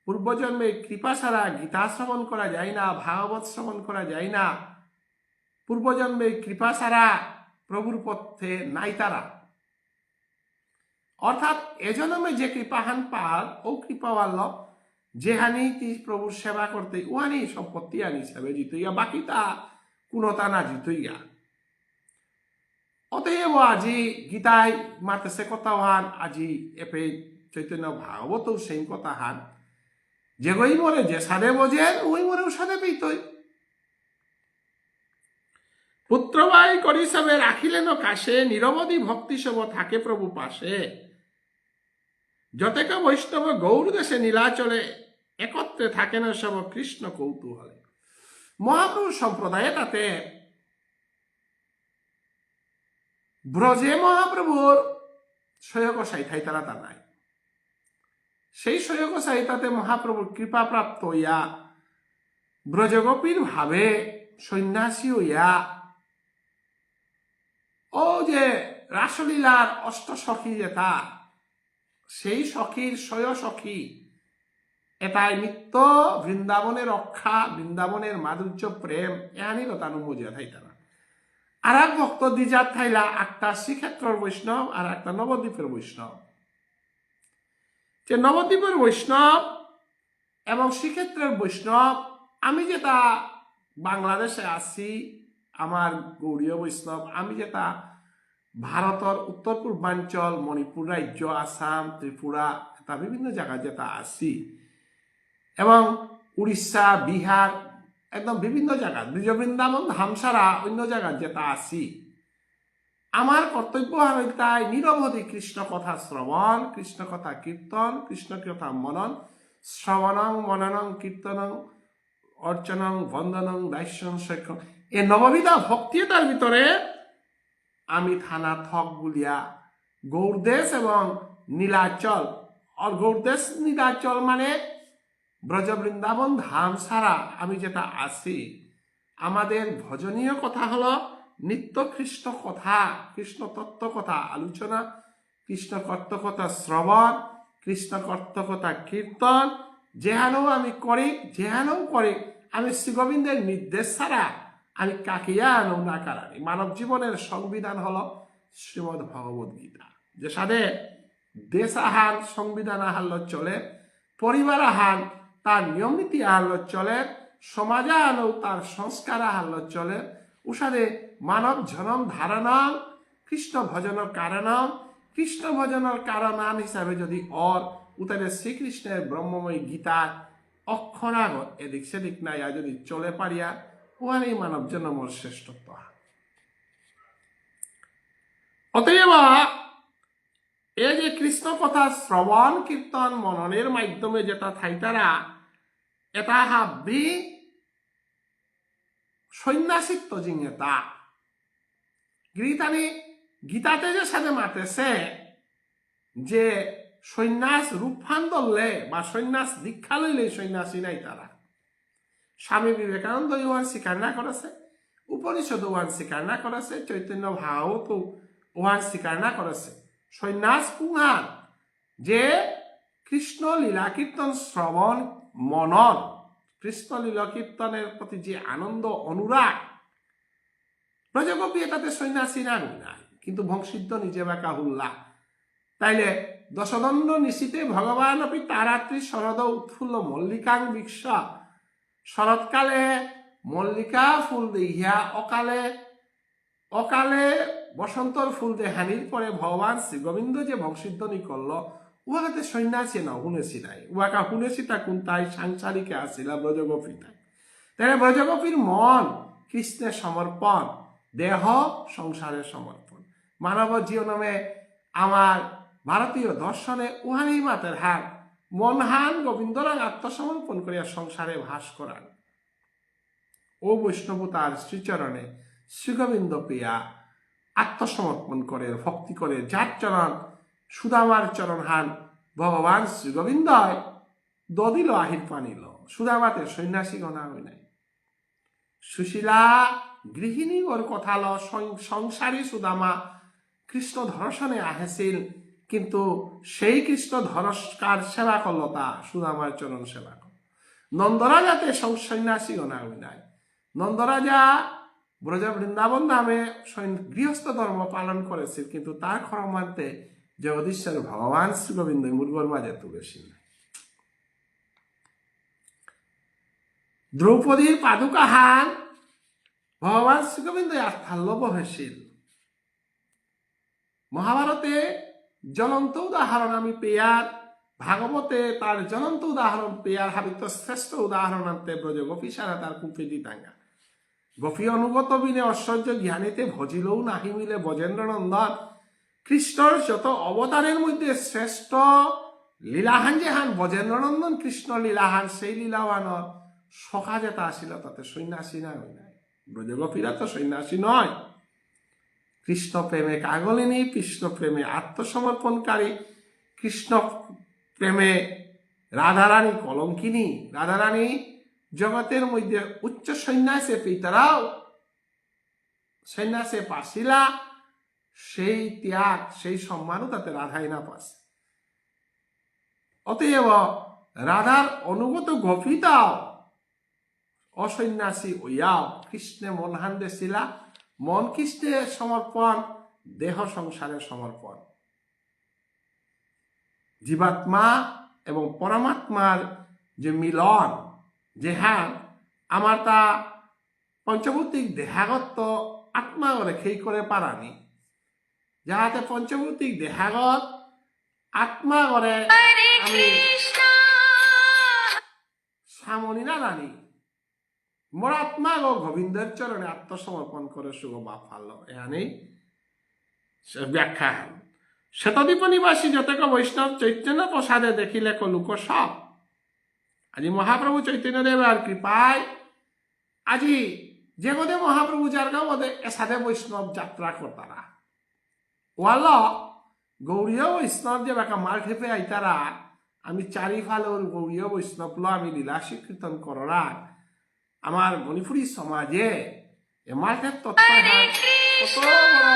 পূর্বজন্মে কৃপা ছাড়া গীতা শ্রবণ করা যায় না, ভাগবত শ্রবণ করা যায় না। পূর্বজন্মে কৃপা ছাড়া প্রভুর পথে নাই তারা। অর্থাৎ এজন্মে যে কৃপাহান পাল ও কৃপাওয়াল যেহানি প্রভুর সেবা করতে উহানি সম্পত্তি আনি হিসাবে জিতইয়া, বাকি তা কোনটা না জিতইয়া। অতএব আজি গীতায় মাতেছে কথা হান, আজি এপে চৈতন্য ভাগবত সেই কথা হান, যে গই মরে যে সাদে বোঝেন ওই মরেও সাদে পেইতই। পুত্রবাই করি সবে রাখিলেন কাশে, নিরবধি ভক্তি সব থাকে প্রভু পাশে। যতেক বৈষ্ণব গৌর দেশে নীলাচলে, একত্রে থাকেন সব কৃষ্ণ কৌতূহলে। মহাপ্রভু সম্প্রদায়ে তাতে ব্রজে মহাপ্রভুর সৈয়কসাই ঠাই তারা তা নাই। সেই সৈয়কসাই তাতে মহাপ্রভুর কৃপা প্রাপ্ত হইয়া ব্রজগোপীর ভাবে সন্ন্যাসী হইয়া ও যে রাসলীলার অষ্টসখী যেটা, সেই সখীর সয় সখী এটাই নিত্য বৃন্দাবনের রক্ষা, বৃন্দাবনের মাধুর্য প্রেম এহানিল তানু মজিয়া থাই তারা। আর এক ভক্ত দ্বিজাত থাইলা একটা শ্রীক্ষেত্রের বৈষ্ণব আর একটা নবদ্বীপের বৈষ্ণব। যে নবদ্বীপের বৈষ্ণব এবং শ্রীক্ষেত্রের বৈষ্ণব, আমি যেটা বাংলাদেশে আছি আমার গৌড়ীয় বৈষ্ণব, আমি যেটা ভারতের উত্তর পূর্বাঞ্চল মণিপুর রাজ্য, আসাম, ত্রিপুরা, এটা বিভিন্ন জায়গায় যেটা আছি, এবং উড়িষ্যা, বিহার, একদম বিভিন্ন জায়গা, ব্রিজ বৃন্দাবন ধাম ছাড়া অন্য জায়গায় যেটা আছি, আমার কর্তব্য তাই নিরবধি কৃষ্ণ কথা শ্রবণ, কৃষ্ণ কথা কীর্তন, কৃষ্ণ কথা মনন, শ্রবণং মননং কীর্তনং অর্চনং বন্দনং দাস্যং সৈক্ষ্যং, এই নববিধা ভক্তিতার ভিতরে আমি থানা থক বুলিয়া গৌরদেশ এবং নীলাচল, আর গৌরদেশ নীলাচল মানে ব্রজ বৃন্দাবন ধাম ছাড়া আমি যেটা আছি, আমাদের ভজনীয় কথা হলো নিত্য কৃষ্ণ কথা, কৃষ্ণ তত্ত্ব কথা আলোচনা, কৃষ্ণ কর্ত কথা শ্রবণ, কৃষ্ণ কর্ত কথা কীর্তন, যেহানেও আমি করি, যেহানেও করি আমি শ্রী গোবিন্দের নির্দেশ ছাড়া আমি কাকিয়া আনো না কারানি। মানব জীবনের সংবিধান হলো শ্রীমদ্ ভগবদ গীতা, যে সাথে দেশ আহার সংবিধান আহার চলে, পরিবার আহার তার নিয়ম নীতি আহার চলে, সমাজে আলো তার সংস্কার আহার চলে, উষাদে মানব জনম ধারণম কৃষ্ণ ভজনের কারণম, কৃষ্ণ ভজনের কারণান হিসাবে যদি উতারে শ্রীকৃষ্ণের ব্রহ্মময় গীতার অক্ষরাগত এদিক সেদিক নাই যদি চলে পারিয়া, ওখানেই মানব জন্মর শ্রেষ্ঠত্ব। অতএব এই যে কৃষ্ণ কথা শ্রবণ কীর্তন মননের মাধ্যমে যেটা থাইতারা, এটা হাবি সন্ন্যাসিত্ব জিঙেতা গীতানি, গীতাতে যে সাথে মাতেছে যে সন্ন্যাস রূপফান ধরলে বা সন্ন্যাস দীক্ষা লইলে সন্ন্যাসী নাই তারা। স্বামী বিবেকানন্দ ইউহান স্বীকার না করেছে, উপনিষদ ওহান স্বীকার না করেছে, চৈতন্য ভাগবত ওহান স্বীকার না করেছে। সন্ন্যাস কুহান যে কৃষ্ণ লীলা কীর্তন শ্রবণ মনন, কৃষ্ণ লীলা কীর্তনের প্রতি যে আনন্দ অনুরাগ, ব্রজগোপী এটাতে সন্ন্যাসী না নাই, কিন্তু বংশিদ্ধ নিজে বাঁকা হুল্লা। তাইলে দশদণ্ড নিশীতে ভগবান অপি তারাত্রি শরদ উৎফুল্ল মল্লিকাং বৃক্ষ, শরৎকালে মল্লিকা ফুল দেহিয়া অকালে অকালে বসন্তর ফুল দেহানির পরে ভগবান শ্রী গোবিন্দ যে বংশীধ্বনি করল, উহাতে সন্ন্যাসী না শুনেছি নাই, উহাকা শুনেছি তা কোন তাই সাংসারিকে আসিলা ব্রজগোপী তাই। তাই ব্রজগোপীর মন কৃষ্ণের সমর্পণ, দেহ সংসারের সমর্পণ। মানব জীবনে আমার ভারতীয় দর্শনে উহানেই মাতের হার, মনহান গোবিন্দরাং আত্মসমর্পণ করিয়া সংসারে ভাস করান। ও বৈষ্ণব তার শ্রীচরণে শ্রীগোবিন্দ প্রিয়া আত্মসমর্পণ করে ভক্তি করে, যার চরণ সুদামার চরণ হান ভগবান শ্রীগোবিন্দয় দদিল আহির পানিল, সুদামাতে সন্ন্যাসী গণা হই নাই। সুশীলা গৃহিণী ওর কথা ল, সংসারী সুদামা কৃষ্ণ ধর্ষণে আহেছিল, কিন্তু সেই কৃষ্ণ ধরস্কার সেবা করল তা সুদামার চরণ সেবা করল। নন্দরাজাতে সন্ন্যাসী গণা হই নাই। নন্দরাজা ব্রজ বৃন্দাবন নামে গৃহস্থ ধর্ম পালন করেছিল, কিন্তু তার কর্মান্তে জগদীশ্বর ভগবান শ্রী গোবিন্দ মুরগর মাঝে তুলেছিল। দ্রৌপদীর পাদুকা হান ভগবান শ্রী গোবিন্দ আর্থাল্লব হয়েছিল। মহাভারতে জ্বলন্ত উদাহরণ আমি পেয়ার, ভাগবতে তার জ্বলন্ত উদাহরণ পেয়ার হাবিত শ্রেষ্ঠ উদাহরণ আনতে ব্রজ গোপী সারা তার কুপি দিতাঙ্গা। গোপী অনুগত বিনে ঐশ্বর্য জ্ঞানীতে ভজিলও নাহি মিলে বজেন্দ্র নন্দন। কৃষ্ণর যত অবতারের মধ্যে শ্রেষ্ঠ লীলাহান যে হান বজেন্দ্র নন্দন কৃষ্ণ লীলাহান, সেই লীলাহানর সখা যেটা আসিল তাতে সন্ন্যাসী না হই নাই। ব্রজগোপীরা তো সন্ন্যাসী নয়, কৃষ্ণ প্রেমে কাগলিনী, কৃষ্ণ প্রেমে আত্মসমর্পণকারী, কৃষ্ণ প্রেমে রাধারানী কলঙ্কিনী। রাধারানী জগতের মধ্যে উচ্চ সন্ন্যাসে পিতারাও সন্ন্যাসে পাশিলা, সেই ত্যাগ সেই সম্মানও তাতে রাধাই না পাশে। অতএব রাধার অনুগত গোপীতাও অসন্ন্যাসী ওয়াও কৃষ্ণে মনহান দেশিলা, মন কৃষ্ণে সমর্পণ, দেহ সংসারে সমর্পণ। জীবাত্মা এবং পরমাত্মার যে মিলন, যে হ্যাঁ আমার তা পঞ্চভৌতিক দেহাগত আত্মা করে খেই করে পারানি, যাহাতে পঞ্চভৌতিক দেহাগত আত্মা করে আমি সামনি না জানি মোর আত্মা গো গোবিন্দের চরণে আত্মসমর্পণ করে শুভ বাপ ফালো এখানেই ব্যাখ্যা। শ্বেতদ্বীপ নিবাসী যতক বৈষ্ণব চৈতন্য প্রসাদে দেখিলে কলুক সব। আজি মহাপ্রভু চৈতন্যদেব আর কৃপায় আজি যে গোদে মহাপ্রভু যার গাঁদে এসাদে বৈষ্ণব যাত্রা করতারা ওয়াল গৌরীয় বৈষ্ণব যে বাকা মাল ঠেপে আইতারা আমি চারিফালোর গৌরীয় বৈষ্ণব ল আমি লীলাসী কীর্তন করার আমার মণিপুরী সমাজে এ মালটেপ তত্ত্বহান কত বড়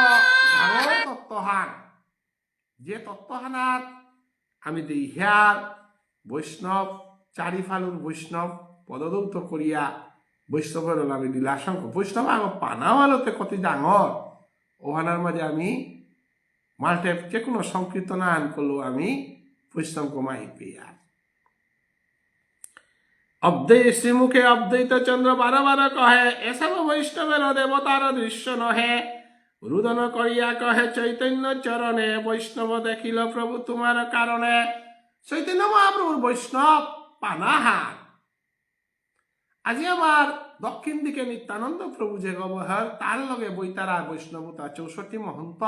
ঝাড়র তত্ত্বহান, যে তত্ত্বহানাত আমি দেহিয়ার বৈষ্ণব চারিফালুর বৈষ্ণব পদদৌত করিয়া বৈষ্ণবের আমি লীলাসঙ্ক বৈষ্ণব আগ পানাওয়ালতে কত ডাঙর ওহানার মাঝে আমি মালটেপ যে কোনো সংকীর্তনায়ন করলেও আমি বৈষ্ণব কমাই পেয়া। অব্দৈ শ্রীমুখে অব্দৈত চন্দ্র বার বার কহে এসব বৈষ্ণবের দেবতার দৃশ্য নহে, রুদন করিয়া কহে চৈতন্য চরণে বৈষ্ণব দেখিল প্রভু তোমার কারণে। চৈতন্য মহাপ্রভুর বৈষ্ণব পানাহার। আজি আমার দক্ষিণ দিকে নিত্যানন্দ প্রভু যে গবহর তার লগে বৈতারা বৈষ্ণবতা 64 মহন্ত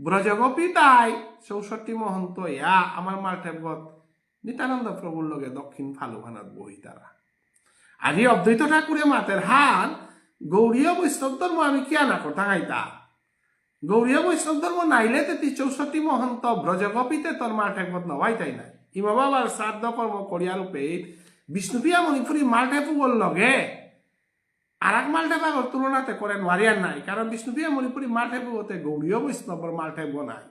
ব্রজগোপী তাই 64 মহন্ত ইয়া আমার মালটেবগত নিত্যানন্দ প্রভুর লগে দক্ষিণ ফালুহানাত বহিতারা। আজি অদ্বৈত ঠাকুরে মাতের হান গৌরীয় বৈষ্ণব ধর্ম আমি কিয়া না কথা গাইতা। গৌরীয় বৈষ্ণব ধর্ম নাইলে তেতি 64 মহন্ত ব্রজগোপীতে তোর মালটেবগত নবাইতাই নাই। ইমা বাবার শ্রাদ্ধ কর্ম করিয়া রূপে বিষ্ণুপ্রিয়া মণিপুরী মালটেপুর লগে আর এক মালটেপাগর তুলনাতে করে নোয়ারিয়ার নাই, কারণ বিষ্ণুপ্রিয়া মণিপুরী মালটেপুতে গৌরীয় বৈষ্ণবর মালটেপ নাই।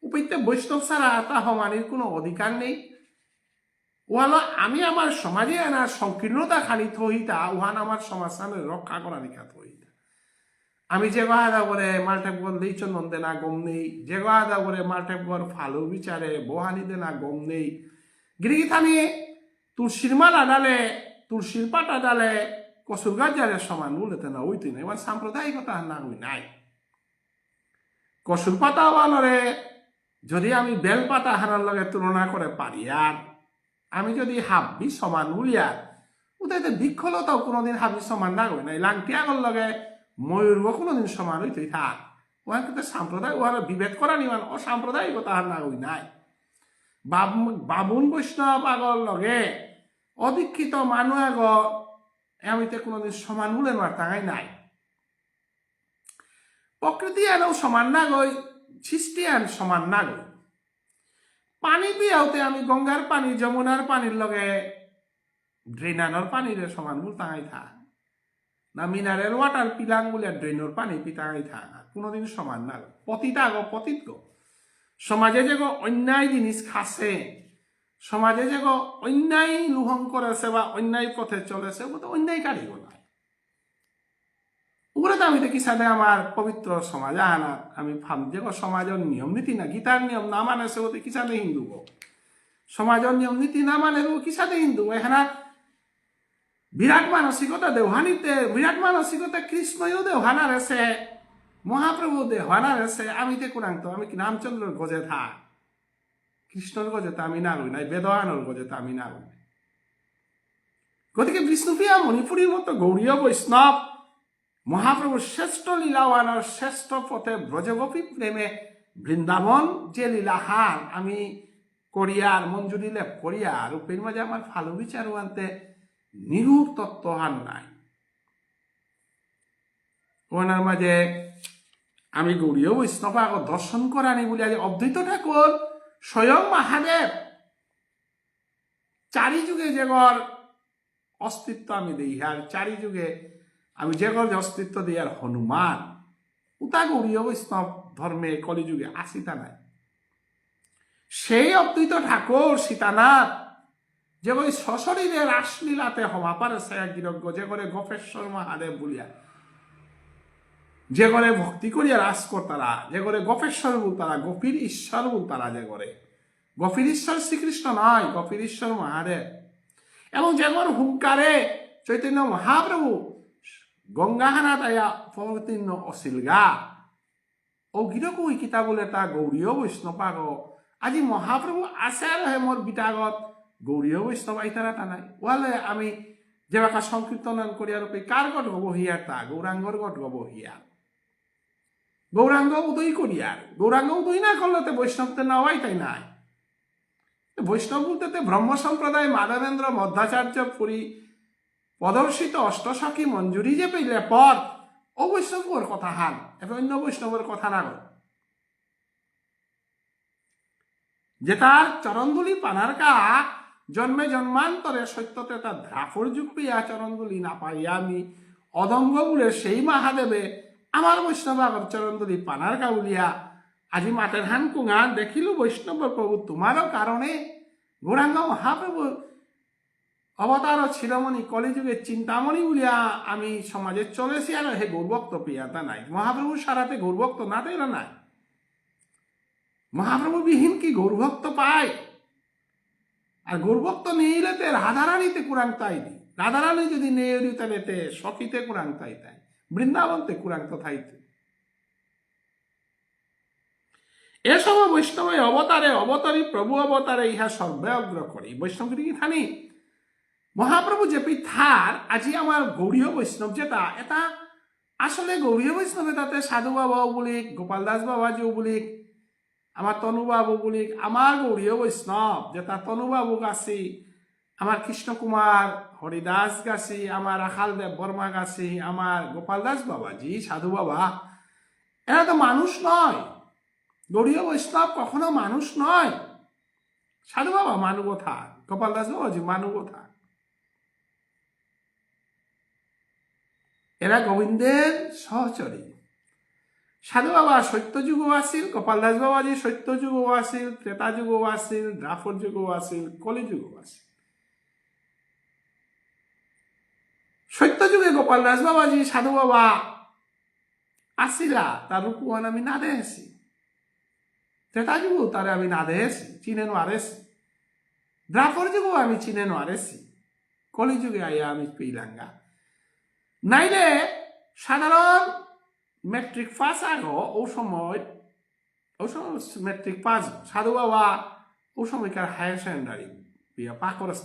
উপৈতে বৈষ্ণব ছাড়া তা হমানির কোনো অধিকার নেই। ওহালো আমি আমার সমাজে আনার সংকীর্ণতা খানি থহিতা উহান আমার সমাজ রক্ষা করা নিখা থহিতা। আমি যে গাদা করে মালটেপগর দিয়েছ নন্দে না গম নেই, যে গাদা করে মালটেপগর ফালু বিচারে বহানিতে না গম নেই। গিরিগিথানি তুলসীর মালা ডালে তুলসীর পাতা ডালে কসুর গাছ যারে সমান বলেতে না ওইতে না। এবার সাম্প্রদায়িকতা না ওই নাই। কসুর পাতা বানরে যদি আমি বেল পাতা হানার লগে তুলনা করে পারি আর আমি যদি হাবি সমান উলিয়ার ওটাতে বৃক্ষলতাও কোনোদিন হাবি সমান না হই নাই। লাংটি আগর লগে ময়ূর কোনোদিন সমান হইতেই থাক। ওখান কিন্তু সাম্প্রদায়িক ওখানে বিভেদ করা নিমান অসাম্প্রদায়িকতা না হই নাই। বামুন বৈষ্ণব আগর লগে অদীক্ষিত মানুষ আগ আমিতে কোনোদিন সমান বলে নোয়ার টাঙাই নাই। প্রকৃতি আনও সমান না গই, সৃষ্টি আন সমান না গই। পানি পিয়াওতে আমি গঙ্গার পানি যমুনার পানির লগে ড্রেনানোর পানির সমান বল টাঙাই থাক না, মিনারেল ওয়াটার পিলাং বলে ড্রেনের পানি পিটাঙাই থাক কোনোদিন সমান না গো। পতিতা গো পতিত গো সমাজে যে অন্যায় জিনিস খাসে, সমাজে যে অন্যায় লুহং করেছে বা অন্যায় পথে চলেছে ও তো অন্যায় কারিগো না। ওগুলো তো আমি দেখি সাথে আমার পবিত্র সমাজ আনা আমি ভাব যে সমাজের নিয়ম নীতি না গীতার নিয়ম না মানে সে ওতে কি সাথে হিন্দু গো সমাজের নিয়ম নীতি না মানে কি সাথে হিন্দু। এখানে বিরাট মানসিকতা দেওহানিতে বিরাট মানসিকতা কৃষ্ণও দেওহানা রেছে মহাপ্রভু দেওহানা রেছে। আমি তে কোরআন্ত আমি রামচন্দ্রের গজে থাক কৃষ্ণর গজে তো আমি না রই নাই, বেদহানোর গজে তো আমি না রই নাই। গতিকে বিষ্ণুপ্রিয়া মণিপুরীর মতো গৌরীয় বৈষ্ণব মহাপ্রভুর শ্রেষ্ঠ লীলাওয়ানোর শ্রেষ্ঠ পথে ব্রজগোপী প্রেমে বৃন্দাবন যে লীলাহার আমি করিয়ার মঞ্জুরি লেপ করিয়ার রূপের মাঝে আমার ফালু বিচার আনতে নিরূপ তত্ত্বহান নাই। ওনার মাঝে আমি গৌরীয় বৈষ্ণব আগ দর্শন করানি বলে আজ অদ্বৈত ঠাকুর স্বয়ং মহাদেব চারি যুগে যেগর অস্তিত্ব আমি দিই আর চারি যুগে আমি যেগর অস্তিত্ব দিই আর হনুমান উতা গৌরীয় বৈষ্ণব ধর্মে কলিযুগে আসিতা নাই। সেই অদ্বৈত ঠাকুর সীতানাথ যে ওই সশরীরে রাসলীলাতে হওয়া পারে সে গিরজ্ঞ যে করে গোপেশ্বর মহাদেব বলিয়া যে করে ভক্তি করিয়া রাস করতারা, যে করে গোপেশ্বর বলতারা, গোপীর ঈশ্বর বলতারা, যে করে গোপীর ঈশ্বর শ্রীকৃষ্ণ নয়, গোপীর ঈশ্বর মহাদেব। এবং যে করে হুঙ্কারে চৈতন্য মহাপ্রভু গঙ্গাহানা তাইয়া অবতীর্ণ অছিল গা, ও গিরকু কিতা বলে তা গৌরীয় বৈষ্ণবাগ আজি মহাপ্রভু আছে আর হে মোর বিটাগত গৌরীয় বৈষ্ণব আইতারা তা নাই। ওয়ালে আমি যে বাকা সংকীর্তন করিয়ার রূপে কার গট গব হিয়ার তা গৌরাঙ্গর গট গব হিয়ার, গৌরাঙ্গ উদয় করিয়ার, গৌরাঙ্গ উদয় না করলে তো বৈষ্ণবতে নাওয়াই তাই নাই। বৈষ্ণব বলতে ব্রহ্ম সম্প্রদায় মাধবেন্দ্র মধ্যাচার্য পুরী প্রদর্শিত অষ্টসখী মঞ্জুরি যে পেলে পর ও বৈষ্ণবর কথা হাল, এবার অন্য বৈষ্ণবের কথা না গো, যে তার চরণদুলি পানার কা জন্মে জন্মান্তরে সত্যতে তার ধ্রাফর যুগ পেয়া চরণদুলি না পাইয়া আমি অদম্ভ বলে সেই মহাদেবে আমার বৈষ্ণব আগর চরণদুলি পানার কা উলিয়া আজি মাটের হান কুঙা দেখিল বৈষ্ণব প্রভু তোমারও কারণে গৌরাঙ্গ মহাপ্রভু অবতার শিরোমণি কলিযুগের চিন্তামণি বলিয়া আমি সমাজে চলেছি আর হে গৌরভক্ত পেয়াতা নাই। মহাপ্রভু সারাতে গৌরভক্ত না তাইরা নাই, মহাপ্রভু বিহীন কি গৌরভক্ত পায়? আর গৌরভক্ত নেইলেতে রাধারানীতে কুরাং তাই দি, রাধারানী যদি নেই তাইলেতে সখীতে কুরাং তাই তাই, বৃন্দাবনতে কুরাং তো থাইতে। এসব বৈষ্ণব অবতারে অবতারী প্রভু অবতারে ইহা সর্বে অগ্র করি বৈষ্ণবগিরি কি থানি মহাপ্রভু যে থার আজি আমার গৌরীয় বৈষ্ণব যেটা এটা আসলে গৌরীয় বৈষ্ণবে তাতে সাধু বাবাও বলি, গোপাল দাস বাবাজিও বলি, আমার তনুবাবু বলি, আমার গৌরীয় বৈষ্ণব যেটা তনুবাবু গাছি, আমার কৃষ্ণ কুমার হরিদাস গাছি, আমার রাখাল দেব বর্মা গাছি, আমার গোপাল দাস বাবাজি সাধু বাবা, এরা তো মানুষ নয়। গৌরীয় বৈষ্ণব কখনো মানুষ নয়। সাধু বাবা মানু কথা, গোপাল দাস বাবাজি মানু কথা, এরা গোবিন্দের সহচরী। সাধু বাবা সত্যযুগও আসিল, গোপাল দাস বাবাজি সত্যযুগও আসিল, ত্রেতা যুগও আসিল, দ্রাপর যুগও আসিল, কলিযুগও আসিল। সত্যযুগে গোপাল দাস বাবাজি সাধু বাবা আসিলা, তার রূপওয়ান আমি না দেখেছি। ত্রেতা যুগও তারে আমি না দেখেছি, চিনে নোয়ারেছি। দ্রাপর যুগও আমি চিনে নোয়ারেছি, কলিযুগে আইয়া আমি পেইলাঙ্গা। নাইলে সাধারণ মেট্রিক পাস আগ ও সময় মেট্রিক পাস সাধু বাবা ও সময়কার হায়ার সেকেন্ডারি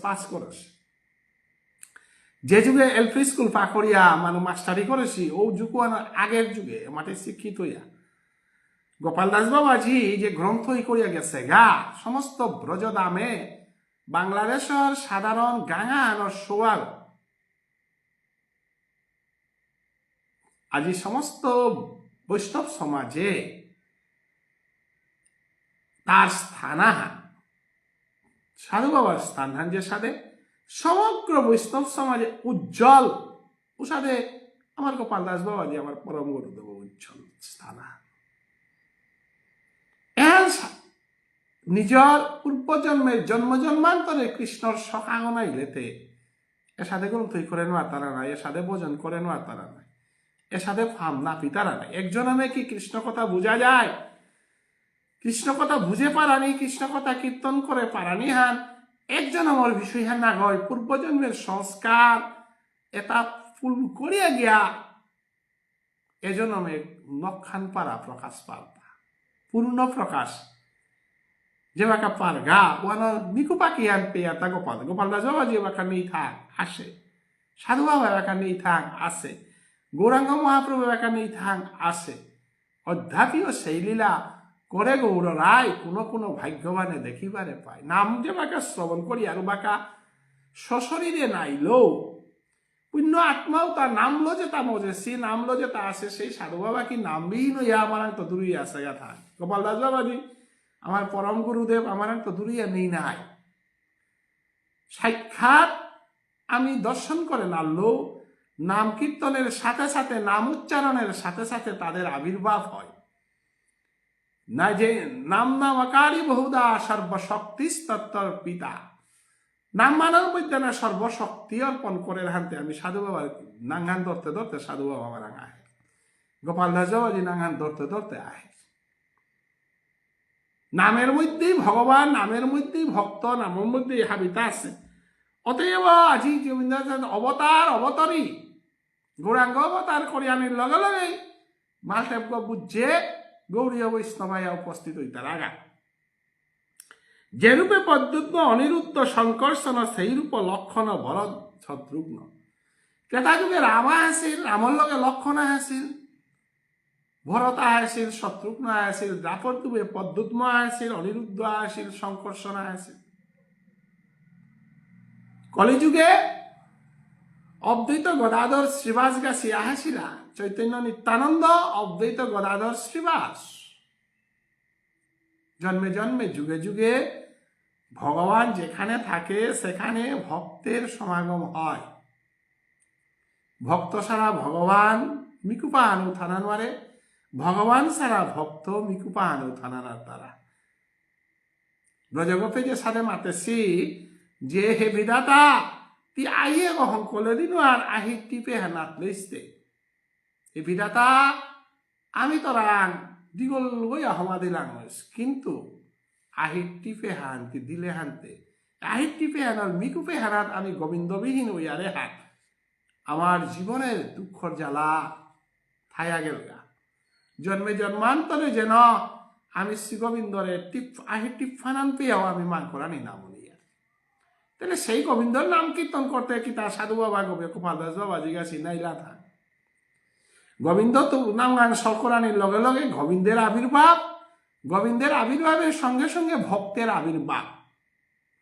পাস করস। যে যুগে এলপি স্কুল পা করিয়া মানে মাস্টারি করেছি ও যুগ আগের যুগে মাঠে শিক্ষিত হইয়া গোপাল দাস বাবাজি যে গ্রন্থ করিয়া গেছে গা সমস্ত ব্রজদামে বাংলাদেশের সাধারণ গাঙা আনর সোয়াল আজি সমস্ত বৈষ্ণব সমাজে তার স্থানাহান সাধু বাবার স্থানহান যে সাথে সমগ্র বৈষ্ণব সমাজে উজ্জ্বল ও সাথে আমার গোপাল দাস বাবাজি আমার পরম গুরুদেব উজ্জ্বল স্থানাহান। নিজের পূর্বজন্মের জন্মান্তরে কৃষ্ণর সখাগনাই লেতে এর সাথে গ্রন্থ করে নেওয়া তারা নাই, এর সাথে ভোজন করে নেওয়া তারা নাই, এর সাথে ফাম না পিতারা নাই। একজন আমি কি কৃষ্ণ কথা বোঝা যায়? কৃষ্ণ কথা বুঝে পারানি, কৃষ্ণ কথা কীর্তন করে পারানি হান একজন আমার বিষয় হান না হয় পূর্বজন্মের সংস্কার এটা ফুল করিয়া গিয়া এজন আমি নখান পারা প্রকাশ পারবা পূর্ণ প্রকাশ যে বাকা পারগা ওয়ানো মিকু পাকি আন পেয়া তা গোপাল দাস বাবা যে বাকা নেই থাক আসে, সাধু বাবা বাকা নেই থাক আসে, গৌরাঙ্গ মহাপ্রভু বাকা নেই থাক আসে। অধ্যাপীয় সেই লীলা করে গৌর রায় কোনো কোনো ভাগ্যবানে দেখিবারে পায়। নাম যে বাকা শ্রবণ করি আর বাকা সশরীরে নাইলো পুণ্য আত্মাও তার নামলো যে তা মজে সে নামলো যে তা আসে সেই সাধু বাবা কি নামবিহীন ইয়া আমার তো দূরই আসে গা থাক। গোপাল দাস বাবাজি আমার পরম গুরুদেব আমার তো দূরিয়া নেই নাই, সাক্ষাৎ আমি দর্শন করে নাড়লো নাম কীর্তনের সাথে সাথে নাম উচ্চারণের সাথে সাথে তাদের আবির্ভাব হয় না। যে নাম নামাকারী বহুদা সর্বশক্তিস্তত্তর পিতা, নাম মানার মধ্যে না সর্বশক্তি অর্পণ করে হানতে আমি সাধু বাবার নাঙ্গান ধরতে ধরতে সাধু বাবা আমার রাঙা গোপাল দাস বাবাজি নাগান ধরতে ধরতে আহে। নামের মধ্যেই ভগবান, নামের মধ্যেই ভক্ত, নামের মধ্যেই হাবিতা আছে। অতএব আজি গোবিন্দ অবতার অবতরী গৌরাঙ্গ অবতার করিয়ানির লগে লগেই মালটেব বুঝে গৌরীয় বৈষ্ণবায় উপস্থিত হইতার আগা। যেরূপে পদ্মুগ্ন অনিরুদ্ধ সংকর্ষণ সেই রূপ লক্ষণ ভরত শত্রুঘ্ন। ত্রেতা যুগে রামা আসিল, রামর লগে লক্ষণ আসিল, ভরত আসিল, শত্রুঘ্ন আসিল, দ্রাপর যুগে পদ্মুগ্ন আসিল, অনিরুদ্ধ আসিল, সংকর্ষণ আসিল। কলিযুগে অদ্বৈত গদাধর শ্রীবাস গাছি আহিছিলা চৈতন্য নিত্যানন্দ অদ্বৈত গদাধর শ্রীবাস। জন্মে জন্মে যুগে যুগে ভগবান যেখানে থাকে সেখানে ভক্তের সমাগম হয়। ভক্ত সারা ভগবান মিকুপা আনু থানানোয়ারে, ভগবান সারা ভক্ত মিকুপা আনু থানানার তারা। ব্রজগতে যে সারে মাতেছি যে হে বিধাতা তি আইয়ে কখন কলে দিন আর আহি টিপে হানাত লইতে। হে বিধাতা আমি তো রাং দিগল গইয়া হমা দিলাম, কিন্তু আহির টিপে হানতে দিলে হানতে আহির টিপে হানার মিকুপে হানাত আমি গোবিন্দবিহীন ওইয়ারে হাত। আমার জীবনের দুঃখর জ্বালা থাইয়া গেল গা। জন্মে জন্মান্তরে যেন আমি শ্রী গোবিন্দরে আহির টিপ ফানান পেয়েও আমি মান করানি নাম নিয়া। তাহলে সেই গোবিন্দর নাম কীর্তন করতে কি তার সাধু বাবা গোবে গোপাল দাস বাবা জিজ্ঞাসি নাইলা থা। গোবিন্দ তো নাম গান সরকরানির লগে লগে গোবিন্দের আবির্ভাব, গোবিন্দের আবির্ভাবের সঙ্গে সঙ্গে ভক্তের আবির্ভাব।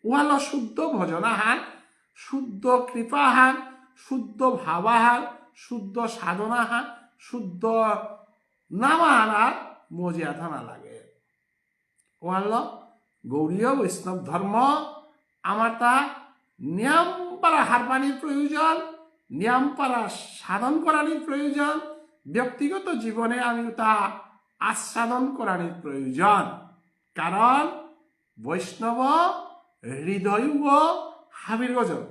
উহাল শুদ্ধ ভজনাহার, শুদ্ধ কৃপাহার, শুদ্ধ ভাবাহার, শুদ্ধ সাধনাহার, শুদ্ধ নামাহার মজিয়া থানা লাগে। ওহাল গৌরীয় বৈষ্ণব ধর্ম। আমার তা নিয়ম পারা হারবানির প্রয়োজন, নিয়ম পারা সাধন করানির প্রয়োজন, ব্যক্তিগত জীবনে আমি তা আস্বাদন করানির প্রয়োজন। কারণ বৈষ্ণব হৃদয় হাবির গজব।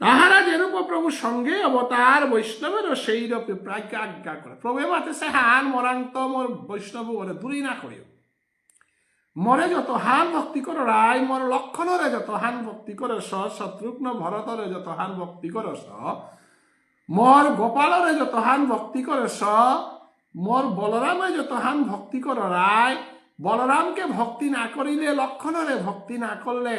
তাহারা যেরূপ প্রভু সঙ্গে অবতার বৈষ্ণবেরও সেই রূপে প্রাজ্ঞা আজ্ঞা করে। প্রভু মাতে সে হান মরান্ত মোর বৈষ্ণব ওরে দূরই না করিও। মরে যত হান ভক্তি কর রায়, মোর লক্ষণরে যত হান ভক্তি করে শত্রুঘ্ন ভরতরে যত হান ভক্তি করস, মোর গোপালরে যত হান ভক্তি করস, মোর বলরামে যত হান ভক্তি কর রায়। বলরামকে ভক্তি না করিলে, লক্ষণরে ভক্তি না করলে,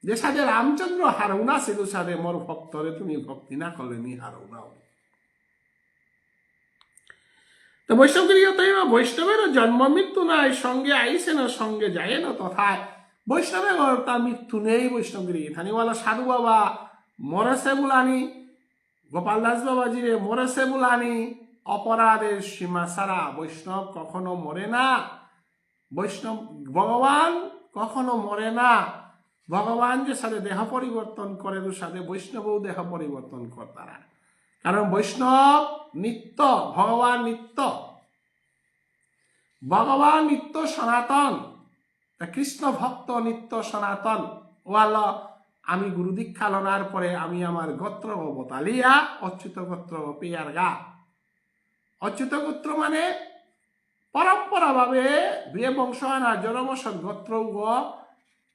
যে সাথে রামচন্দ্র হারুনা ছিল সাথে মোর ভক্তরে তুমি ভক্তি না করলে নি হারুনাও। তো বৈষ্ণবের জন্ম মৃত্যু নাই, সঙ্গে আইসে না সঙ্গে যায় না তথায়। বৈষ্ণবের তার মৃত্যু নেই। বৈষ্ণবগিরি থানিওয়ালা সাধু বাবা মরেছে বুলানি, গোপাল দাস বাবাজিরে মরেছে বুলানি। অপরাধের সীমা ছাড়া বৈষ্ণব কখনো মরে না। বৈষ্ণব ভগবান কখনো মরে না। ভগবান যে সাথে দেহ পরিবর্তন করে সাথে বৈষ্ণবও দেহ পরিবর্তন করে তারা। কারণ বৈষ্ণব নিত্য, ভগবান নিত্য, ভগবান নিত্য সনাতন, কৃষ্ণ ভক্ত নিত্য সনাতন। ওয়াল আমি গুরু দীক্ষা লনার পরে আমি আমার গোত্র বতালিয়া অচ্যুত গোত্র পেয়ার গা। অচ্যুত গোত্র মানে পরম্পরা ভাবে বিয়ে বংশ আনা জনমসন গোত্র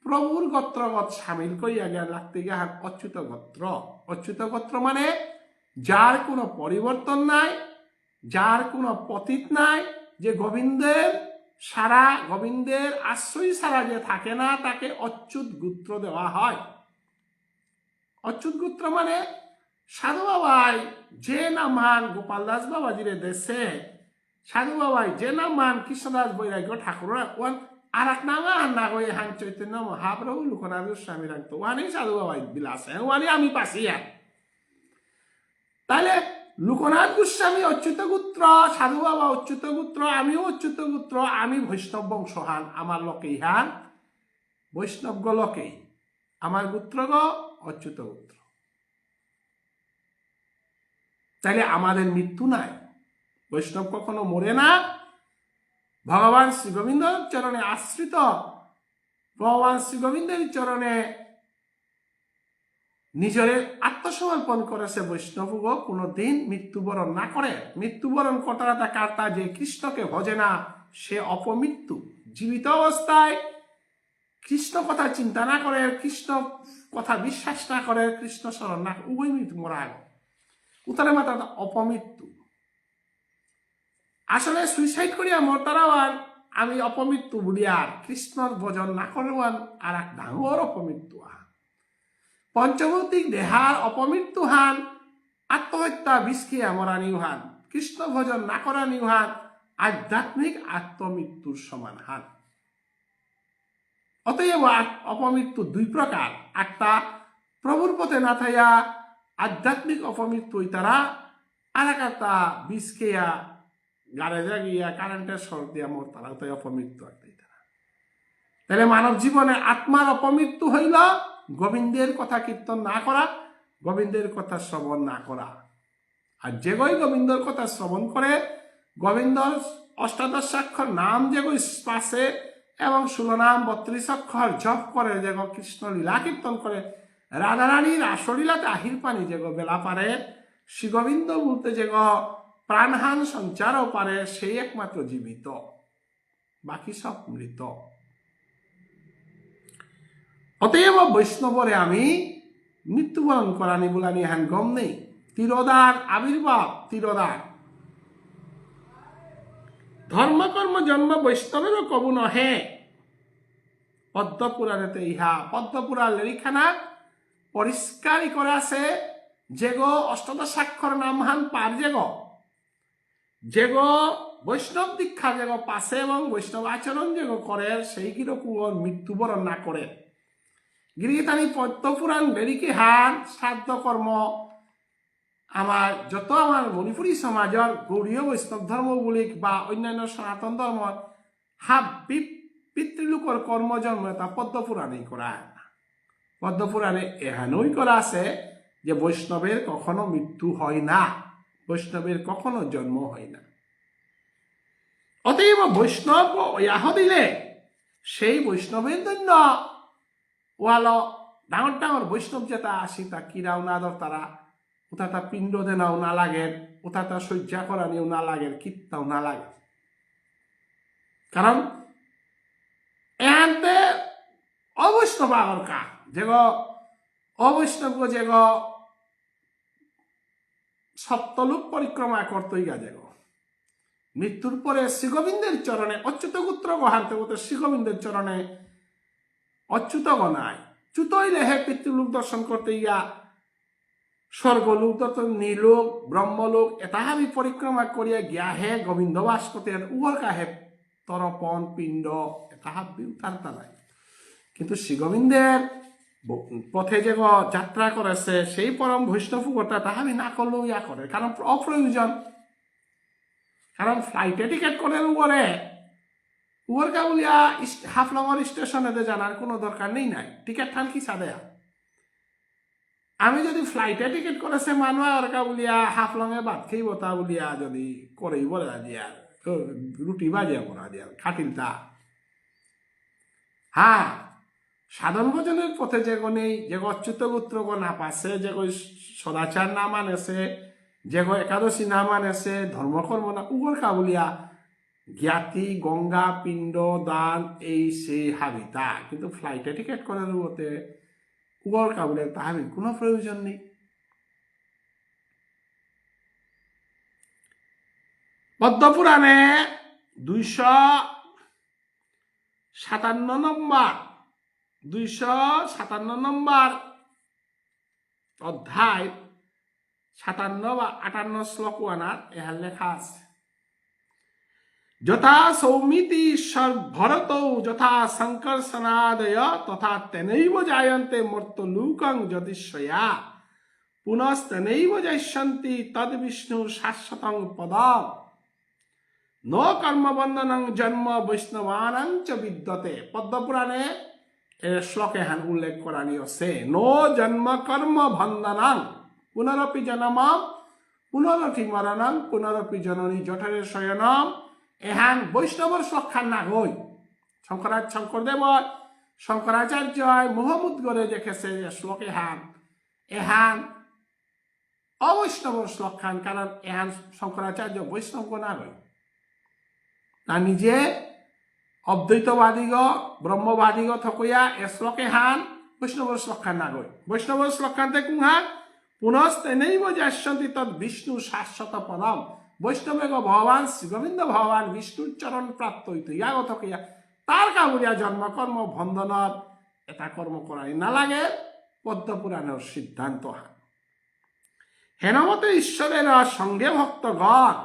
প্রভুর গোত্রগত সামিল করিয়া জ্ঞান লাগতে গিয়ে অচ্যুত গোত্র। অচ্যুত গোত্র মানে যার কোনো পরিবর্তন নাই, যার কোনো পতিত নাই, যে গোবিন্দের সারা গোবিন্দের আশ্রয় ছাড়া যে থাকে না তাকে অচ্যুত গোত্র দেওয়া হয়। অচ্যুত গোত্র মানে সাধু বাবাই যে না মান গোপাল দাস বাবাজিরে দেশে, সাধু বাবাই যে না মান কৃষ্ণদাস বৈরাগ্য ঠাকুর আর এক নামা না গিয়ে হান চৈতন্য মহাপ্রভু লোকনাথ গোস্বামী রাখতো ওয়ানি সাধু বাবাই বিলাসে ওয়ানি আমি পাশি আর। তাহলে লোকনাথ গোস্বামী অচ্যুত গোত্র, সাধু বাবা অচ্যুত গোত্র, আমিও অচ্যুত গোত্র, আমি বৈষ্ণব বংশ হান, আমার লোকেই হান বৈষ্ণব লোকেই, আমার গোত্র অচ্যুত গোত্র। তাইলে আমাদের মৃত্যু নাই, বৈষ্ণব কখনো মরে না। ভগবান শ্রী গোবিন্দর চরণে আশ্রিত, ভগবান শ্রী গোবিন্দের চরণে নিজের আত্মসমর্পণ করেছে বৈষ্ণবগ কোনোদিন মৃত্যুবরণ না করে। মৃত্যুবরণ করাটা কার্তা যে কৃষ্ণকে ভজে না সে অপমৃত্যু। জীবিত অবস্থায় কৃষ্ণ কথা চিন্তা না করে, কৃষ্ণ কথা বিশ্বাস না করে, কৃষ্ণ স্মরণ না করে, উভয় মৃত্যু মরা উতারে মাত্রা অপমৃত্যু। আসলে সুইসাইড করিয়া মরতারাও আমি অপমৃত্যু বলিয়ার কৃষ্ণর ভজন না করবান আর এক ডাঙর অপমৃত্যু পঞ্চভৌতিক দেহার অপমৃত্যু হান, আত্মহত্যা বিষখিয়া মরা নিউহান, কৃষ্ণ ভজন না করা নিউহান আধ্যাত্মিক আত্মমৃত্যুর সমান হান। অতএব অপমৃত্যু দুই প্রকার। একটা প্রভুর পথে না থাইয়া আধ্যাত্মিক অপমৃত্যু তারা, আর একটা বিষখিয়া গাড়ে গিয়া কারেন্টের শর্ট দিয়া মর তারা, তাই অপমৃত্যু তারা। তাহলে মানব জীবনে আত্মার অপমৃত্যু হইল গোবিন্দের কথা কীর্তন না করা, গোবিন্দের কথা শ্রবণ না করা। আর যেগই গোবিন্দর কথা শ্রবণ করে, গোবিন্দর অষ্টাদশাক্ষর নাম যেগই পাশে এবং 16 নাম 32 অক্ষর জপ করে, যেগ কৃষ্ণ লীলা কীর্তন করে, রাধারানীর আসলীলাতে আহির পানি যেগ বেলা পারে, শ্রী গোবিন্দ বলতে যেগ প্রাণহান সঞ্চারও পারে, সেই একমাত্র জীবিত, বাকি সব মৃত। অতএব বৈষ্ণবরে আমি মৃত্যুবরণ করানি বলানি হ্যান গম নেই। তিরোদার আবির্ভাব, তিরোদার ধর্মকর্ম জন্ম বৈষ্ণবেরও কবু নহে। পদ্মপুরাণেতে ইহা পদ্মপুরাণ লেরিখানা পরিষ্কারই করে আছে। যেগ অষ্টাদশাক্ষর নামহান পার যেগ বৈষ্ণব দীক্ষা যেগ পাশে এবং বৈষ্ণব আচরণ যেগ করে, সেই কিরকম মৃত্যুবরণ না করে। গিরিতানি পদ্মপুরাণ বেরিকে হান শ্রাদ্ধ কর্ম আমার যত আমার মণিপুরী সমাজের গৌড়ীয় বৈষ্ণব ধর্ম বলিক বা অন্যান্য সনাতন ধর্ম হাব পিতৃলোকর কর্মজন্ম তা পদ্মপুরাণেই করা। পদ্মপুরাণে এহানই করা আছে যে বৈষ্ণবের কখনো মৃত্যু হয় না, বৈষ্ণবের কখনো জন্ম হয় না। অতএব বৈষ্ণব ইয়াহ দিলে সেই বৈষ্ণবের জন্য ওয়াল ডাঙর ডাঙর বৈষ্ণব যেটা আসি তা কিরাও না দর তারা, ওটা তা পিণ্ড দেনাও না লাগে, ওটা তা শয্যা করানিও না লাগে, কীর্তাও না লাগে। কারণ এহান্তে অবৈষ্ণব আগর কা যেগ অবৈষ্ণব যেগ সপ্তলোক পরিক্রমা করতই গা যেগ মৃত্যুর পরে শ্রীগোবিন্দের চরণে অচ্যুত গোত্র গহান্তে হতে শ্রীগোবিন্দের চরণে অচ্যুত গনায় চ্যুতইলে হে পিতৃলোক দর্শন করতে ইয়া স্বর্গলোক তত নীলোক ব্রহ্মলোক এতাহাবি পরিক্রমা করিয়া গিয়া হে গোবিন্দ বাস করতে উহর কাহে তরপন পিণ্ড এতাহাবি উতার তালাই। কিন্তু শ্রীগোবিন্দের পথে যে যাত্রা করেছে সেই পরম বৈষ্ণবতা তাহাবি না করলেও ইয়া করে, কারণ অপ্রয়োজন। কারণ ফ্লাইটে টিকিট করে উপরে উবরকা বলিয়া হাফলঙর স্টেশনেতে জানার কোনো দরকার নেই, নাই টিকিট ঠান কি সাদে। আমি যদি ফ্লাইটে টিকিট করেছে মানুষ ওরকা বলিয়া হাফলঙে ভাত খেয়ে তা বলিয়া যদি করেই বলে দিয়া রুটি বাজিয়া পড়া দিয়া খাটিলতা। হ্যাঁ, সাধন ভজনের পথে যে নেই, যে অচ্যুত গোত্র না পাশে, যে সদাচার না মানেছে, যে একাদশী না মানেছে, ধর্মকর্ম না উগর কাবুলিয়া জ্ঞাতি গঙ্গা পিণ্ড দান এই সে হাবিতা। কিন্তু ফ্লাইটে টিকিট করার মতে উগর কাবুলিয়া তাহাবির কোনো প্রয়োজন নেই। পদ্মপুরাণে 257 নম্বর অধ্যায় 57 বা 58 শ্লোক আনার এহার লেখা আছে, যথা সৌমিতি ঈশ্বর ভরত যথা সংকর্ষণাদয় তথা তেনৈব জায়ন্তে মর্ত্যলোকং জ্যোতিষয়া পুনস্তেনৈব যাইষ্যন্তি তদ বিষ্ণু শাশ্বতং পদম ন কর্মবন্ধনং জন্ম বৈষ্ণবানাং চ বিদ্যতে। পদ্মপুরাণে এর শ্লোকে হান উল্লেখ করানি আছে, নো জন্ম কর্ম বন্ধনং পুনরপি জনমম পুনরপি মরণং পুনরপি জননী জঠরে শয়নম। এহান বৈষ্ণবর শ্লোকখান না হই। শঙ্করদেব শঙ্করাচার্য মোহাম্মদ গড়ে দেখেছে শ্লোকে হান এহান অবৈষ্ণব শ্লোক খান, কারণ এহান শঙ্করাচার্য বৈষ্ণব না হয়, তা নিজে অদ্বৈতবাদীগ ব্রহ্মবাদীগ থকইয়া এ শ্লোকে হান বৈষ্ণবর শ্লোক খান না গই। বৈষ্ণবর শ্লোক খানতে কুহান পুনস্তেনৈব যাস্যন্তি তৎ বিষ্ণু শাশ্বত পদম। বৈষ্ণবে ভগবান শ্রীগোবিন্দ ভগবান বিষ্ণুর চরণ প্রাপ্ত হইত ইয়াগ থকইয়া তার কাবুলিয়া জন্মকর্ম বন্ধনত এটা কর্ম করাই না লাগে। পদ্মপুরাণের সিদ্ধান্ত হান হেনমতে ঈশ্বরের সঙ্গে ভক্তগণ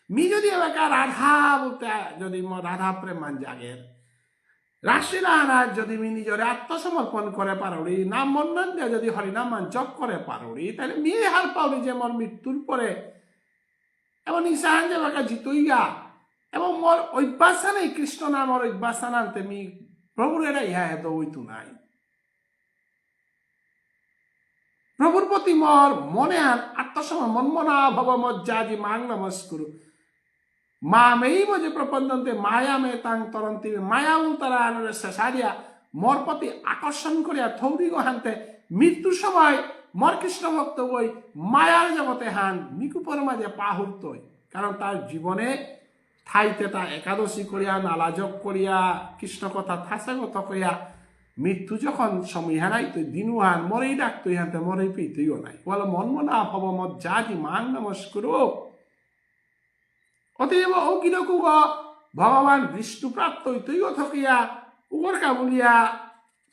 মি যদি এলাকা রাধা বলতে যদি রাধা প্রেম মান জাগের রাশিরাহার যদি মি নিজরে আত্মসমর্পণ করে পারি, নাম মন্নন দিয়ে যদি হরিনাম মান জপ করে পারি, তাহলে মি হার পাওনি যে মোর মৃত্যুর পরে এবং ইসাহান যে এলাকা জিতইয়া এবং মোর অভ্যাসা নেই কৃষ্ণ নামর অভ্যাসা নানতে মি প্রভুর এরা ইহা এত ওইতু নাই। প্রভুর প্রতি মোর মনে আন আত্মসমর্পণ মনমনা ভব মজ্জাজি মাং নমস্কুরু মামেইব যে প্রপন্দন্তে মায়া মে তাং তরন্তি মায়া উতারা আনরে শেষারিয়া মোর প্রতি আকর্ষণ করিয়া থৌরি হানতে মৃত্যুর সময় মোর কৃষ্ণ ভক্ত বই মায়ার জগতে হান নিকুপর মাঝে পাহুর্ত, কারণ তার জীবনে ঠাইতে তা একাদশী করিয়া নালাজক করিয়া কৃষ্ণ কথা থাসাগত করিয়া মৃত্যু যখন সমীহানাই তুই দিনুহান মরেই ডাকতুই হানতে মরেই পেতেইও নাই বলো মনমনা ভব মজ্জাজি মাং নমস্কুরু। অতএব ও কিরকুগ ভগবান বিষ্ণু প্রাপ্ত হইতই থকিয়া উগর কাবুলিয়া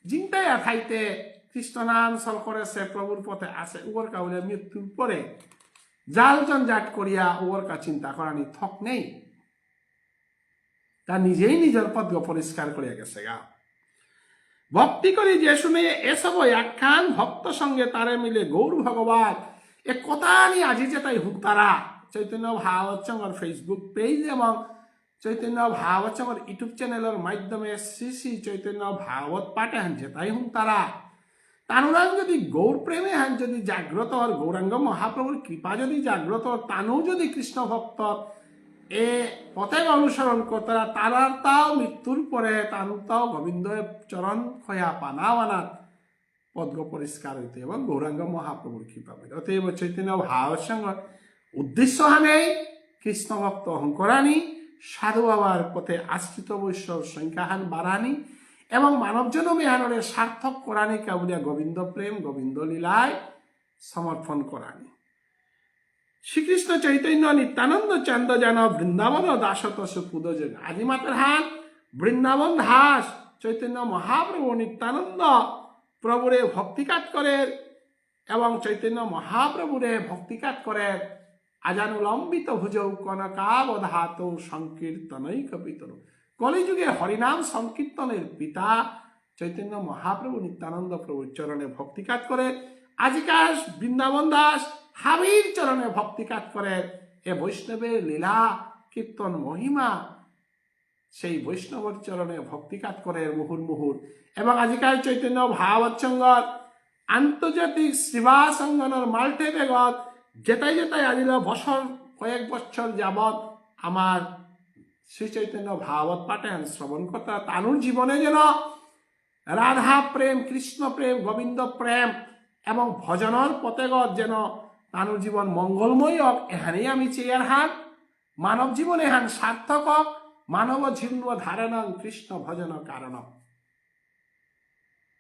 জিন্তাইয়া খাইতে কৃষ্ণ নাম সল করেছে প্রভুর পথে আসে উগর কাবুলিয়া মৃত্যুর পরে জাল জঞ্জাট করিয়া উগর কা চিন্তা করানি থক নেই, তা নিজেই নিজের পদ্ম পরিষ্কার করিয়া গেছে গা। ভক্তি করি যে শুনে এসব একখান ভক্ত সঙ্গে তারে মিলে গৌর ভগবান এ কথা নিয়ে আজি যে তাই হুতারা চৈতন্য ভাগবতচঙ্গর ফেসবুক পেজ এবং চৈতন্য ভাগবতচঙ্গর ইউটিউব চ্যানেলের মাধ্যমে শ্রী শ্রী চৈতন্য ভাগবত পাঠে হানছে তাই তারা তানুরাং যদি গৌর প্রেমে হান যদি জাগ্রত হর গৌরাঙ্গ মহাপ্রভুর কৃপা যদি জাগ্রত হর তানু যদি কৃষ্ণ ভক্ত এ পথে অনুসরণ করতারা তারার তাও মৃত্যুর পরে তানু তাও গোবিন্দের চরণ খয়া পানা বানাত পদ্ম পরিষ্কার হইতে এবং গৌরাঙ্গ মহাপ্রভুর কৃপা পেতে। অতএব চৈতন্য ভাগবতচঙ্গর উদ্দেশ্য হানে কৃষ্ণ ভক্ত অহংকরানি সাধু বাবার পথে আশ্রিত বৈষ্ণব সংখ্যাহান বাড়ানি এবং মানব জনমে হানরে সার্থক করানি কাবুলিয়া গোবিন্দ প্রেম গোবিন্দ লীলায় সমর্পণ করানি। শ্রীকৃষ্ণ চৈতন্য নিত্যানন্দ চন্দ্র যেন বৃন্দাবন দাসত সুপুদ আজি মাতার হান বৃন্দাবন দাস চৈতন্য মহাপ্রভু নিত্যানন্দ প্রভুরে ভক্তিকাত করে এবং চৈতন্য মহাপ্রভুরে ভক্তিকাত করে আজানুলম্বিত ভুজৌ কনকাবধাত সংকীর্তনৈক পিতর। কলিযুগে হরিনাম সংকীর্তনের পিতা চৈতন্য মহাপ্রভু নিত্যানন্দ প্রভুর চরণে ভক্তিকাত করে আজিকার বৃন্দাবন দাস হাবির চরণে ভক্তিকাত করে এ বৈষ্ণবের লীলা কীর্তন মহিমা সেই বৈষ্ণবর চরণে ভক্তিকাত করে মুহুর মুহুর এবং আজিকার চৈতন্য ভাগবতচঙ্গর আন্তর্জাতিক সেবা সংগঠনের মাল্টে বেগত যেটাই যেটাই আজিল বছর কয়েক বছর যাবৎ আমার শ্রী চৈতন্য ভাগবত পাঠেন শ্রবণ করতে তানুর জীবনে যেন রাধা প্রেম কৃষ্ণ প্রেম গোবিন্দ প্রেম এবং ভজনের পথেগত যেন তানুর জীবন মঙ্গলময় হোক এখানেই আমি চেয়ার হান মানব জীবনে হান সার্থক হোক মানব জীর্ণ ধারণ কৃষ্ণ ভজন কারণ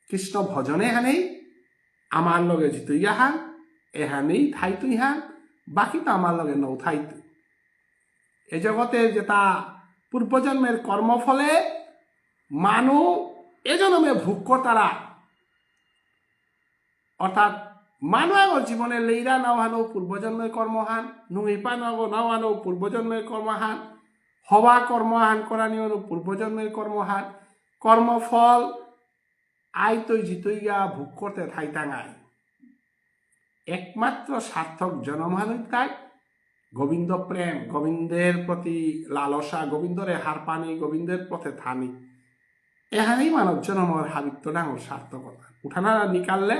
কৃষ্ণ ভজনে হানেই আমার লগে জিতুই হান এহানেই থাইতুই হান বাকি তো আমার লগে নৌ থাইতু এ জগতে যেটা পূর্বজন্মের কর্মফলে মানু এ জন্মে ভোগ তারা অর্থাৎ মানু আগর জীবনে লেইরা নাও হানো পূর্বজন্মের কর্মহান নুইপা নাও হানো পূর্বজন্মের কর্মহান হওয়া কর্মহান করা নিয়ে পূর্বজন্মের কর্মহান কর্মফল আই তৈ জিতইয়া ভোগ করতে থাইতাঙায় একমাত্র সার্থক জনমানব তাই গোবিন্দ প্রেম গোবিন্দের প্রতি লালসা গোবিন্দরে হার পানি গোবিন্দের পথে থানি এখানেই মানব জনমর হাবিত্য ডাঙর সার্থকতা উঠানা নিকাললে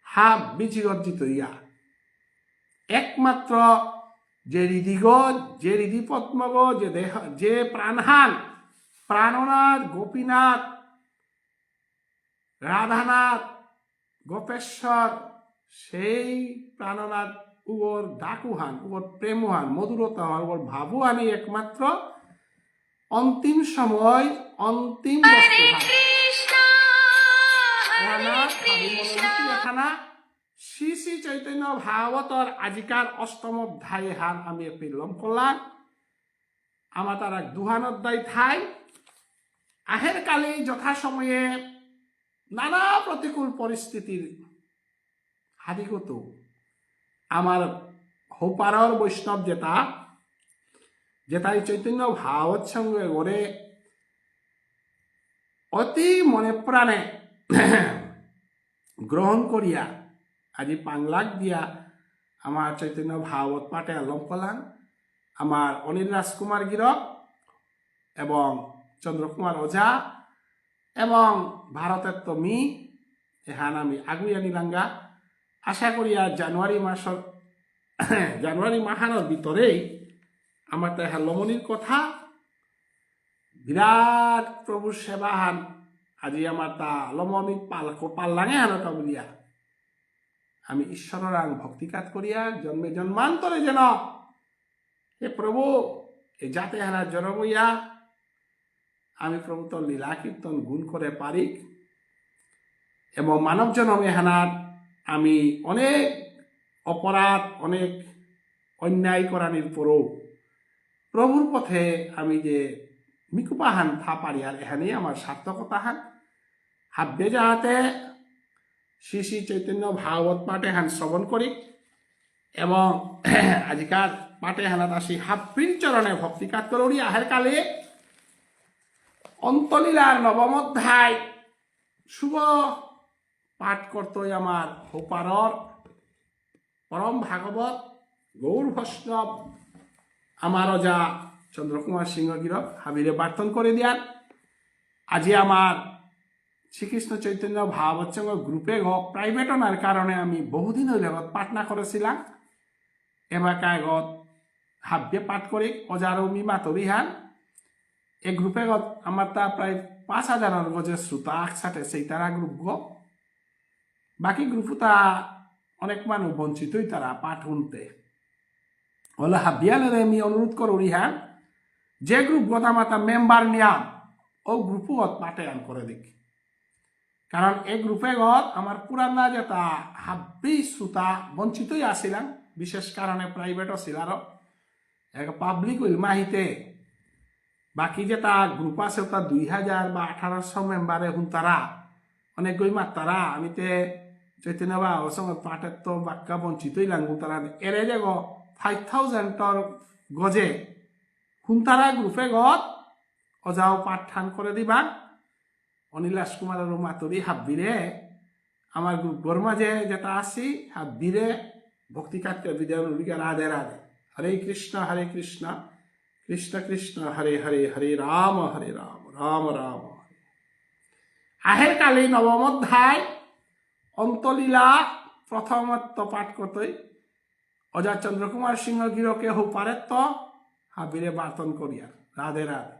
হা বিচিগর্জিত ইয়া একমাত্র যে হৃদিগ যে হৃদি পদ্মগ যে দেহ যে প্রাণহান প্রাণনাথ গোপীনাথ রাধানাথ গোপেশ্বর সেই প্রাণনাথ উগর ডাকুহান উগর প্রেমহান মধুরতা উগর ভাবুহানি একমাত্র অন্তিম সময় অন্তিম শ্রী শ্রী চৈতন্য ভাগবতর আজিকার অষ্টম অধ্যায় হান আমি পেলাম করলাম আমার তার এক দুহান অধ্যায় ঠাই আহের কালে যথাসময়ে নানা প্রতিকূল পরিস্থিতির হাদিগত আমার হোপারর বৈষ্ণব যেটাই চৈতন্য ভাগবত সঙ্গে গড়ে অতি মনে প্রাণে গ্রহণ করিয়া আজি পাংলাক দিয়া আমার চৈতন্য ভাগবত পাঠে আলম কলান আমার অনিল রাজকুমার গিরক এবং চন্দ্রকুমার ওঝা এবং ভারতের তমি এহান আমি আগুই আনিলাঙ্গা আশা করিয়া জানুয়ারি মাহানোর ভিতরেই আমার তো হ্যাঁ লমনির কথা বিরাট প্রভুর সেবাহান আজি আমার তা লমনি পাল্লাঙে হানটা বলিয়া আমি ঈশ্বরের আং ভক্তিকাত করিয়া জন্মে জন্মান্তরে যেন হে প্রভু এ যাতে হানা জনমইয়া আমি প্রভু তোর লীলা কীর্তন গুণ করে পারি এবং মানব জনমে হানার আমি অনেক অপরাধ অনেক অন্যায় করানির পরও প্রভুর পথে আমি যে মিকুপাহান থা পারি আর এখানে আমার সার্থকতা হান হাব্বে যাহাতে শ্রী শ্রী চৈতন্য ভাগবত পাঠে হান শ্রবণ করি এবং আজিকার পাঠে হানাত আসি হাব্বির চরণে ভক্তিকাত করি আহের কালে অন্তলীলার নবম অধ্যায় শুভ পাঠ করতই আমার হোপারর পরম ভাগবত গৌর বৈষ্ণব আমার যা চন্দ্রকুমার সিংহ গিরক হাবিরে বার্তন করে দিয়ান আজি আমার শ্রীকৃষ্ণ চৈতন্য ভাগবত সঙ্গ গ্রুপে প্রাইভেট অনার কারণে আমি বহুদিন হইলে পাঠনা করেছিলাম এবার কায়গত হাব্যে পাঠ করি অজারও মিমাতরিহান এই গ্রুপে আমার তা প্রায় 5,000 গজের শ্রোতা একসাথে সেই তারা গ্রুপ বাকি গ্রুপ তা অনেক মানুষ বঞ্চিতই তারা পাঠ শুনতে হলে হাবিয়ালে আমি অনুরোধ করি হ্যাঁ যে গ্রুপ গত আমার মেম্বার নিয়াম ও গ্রুপত পাঠে আন করে দেখি কারণ এই গ্রুপে আমার পুরানা যেটা হাব্বি শ্রোতা বঞ্চিতই আসিলাম বিশেষ কারণে প্রাইভেটও ছিল আরো এক পাবলিক হইল মাহিতে বাকি যেটা গ্রুপ আছে ওটা 2,000 বা 1,800 মেম্বারে হুন তারা অনেক গই মাত তারা আমি তে চৈতন্য বা সঙ্গে পাঠের তো বাক্যা বঞ্চিতই লাগবো তারা এরে যে 5,000 গজে হুন তারা গ্রুপে অজাও পাঠান করে দিবা অনিল রাজকুমারের মাতরি হাব্বিরে আমার গ্রুপর মাঝে যেটা আসি হাব্বিরে ভক্তি কাটতে বিদ্যা রাধে রাধে হরে কৃষ্ণ কৃষ্ণ কৃষ্ণ হরে হরে হরে রাম রাম রাম আহের কালে নবম অধ্যায় অন্তলীলা প্রথমত্ব পাঠ করতই অজা চন্দ্রকুমার সিংহ গিরকে হোপারেত্ব হাবিরে বার্তন করিয়া রাধে রাধে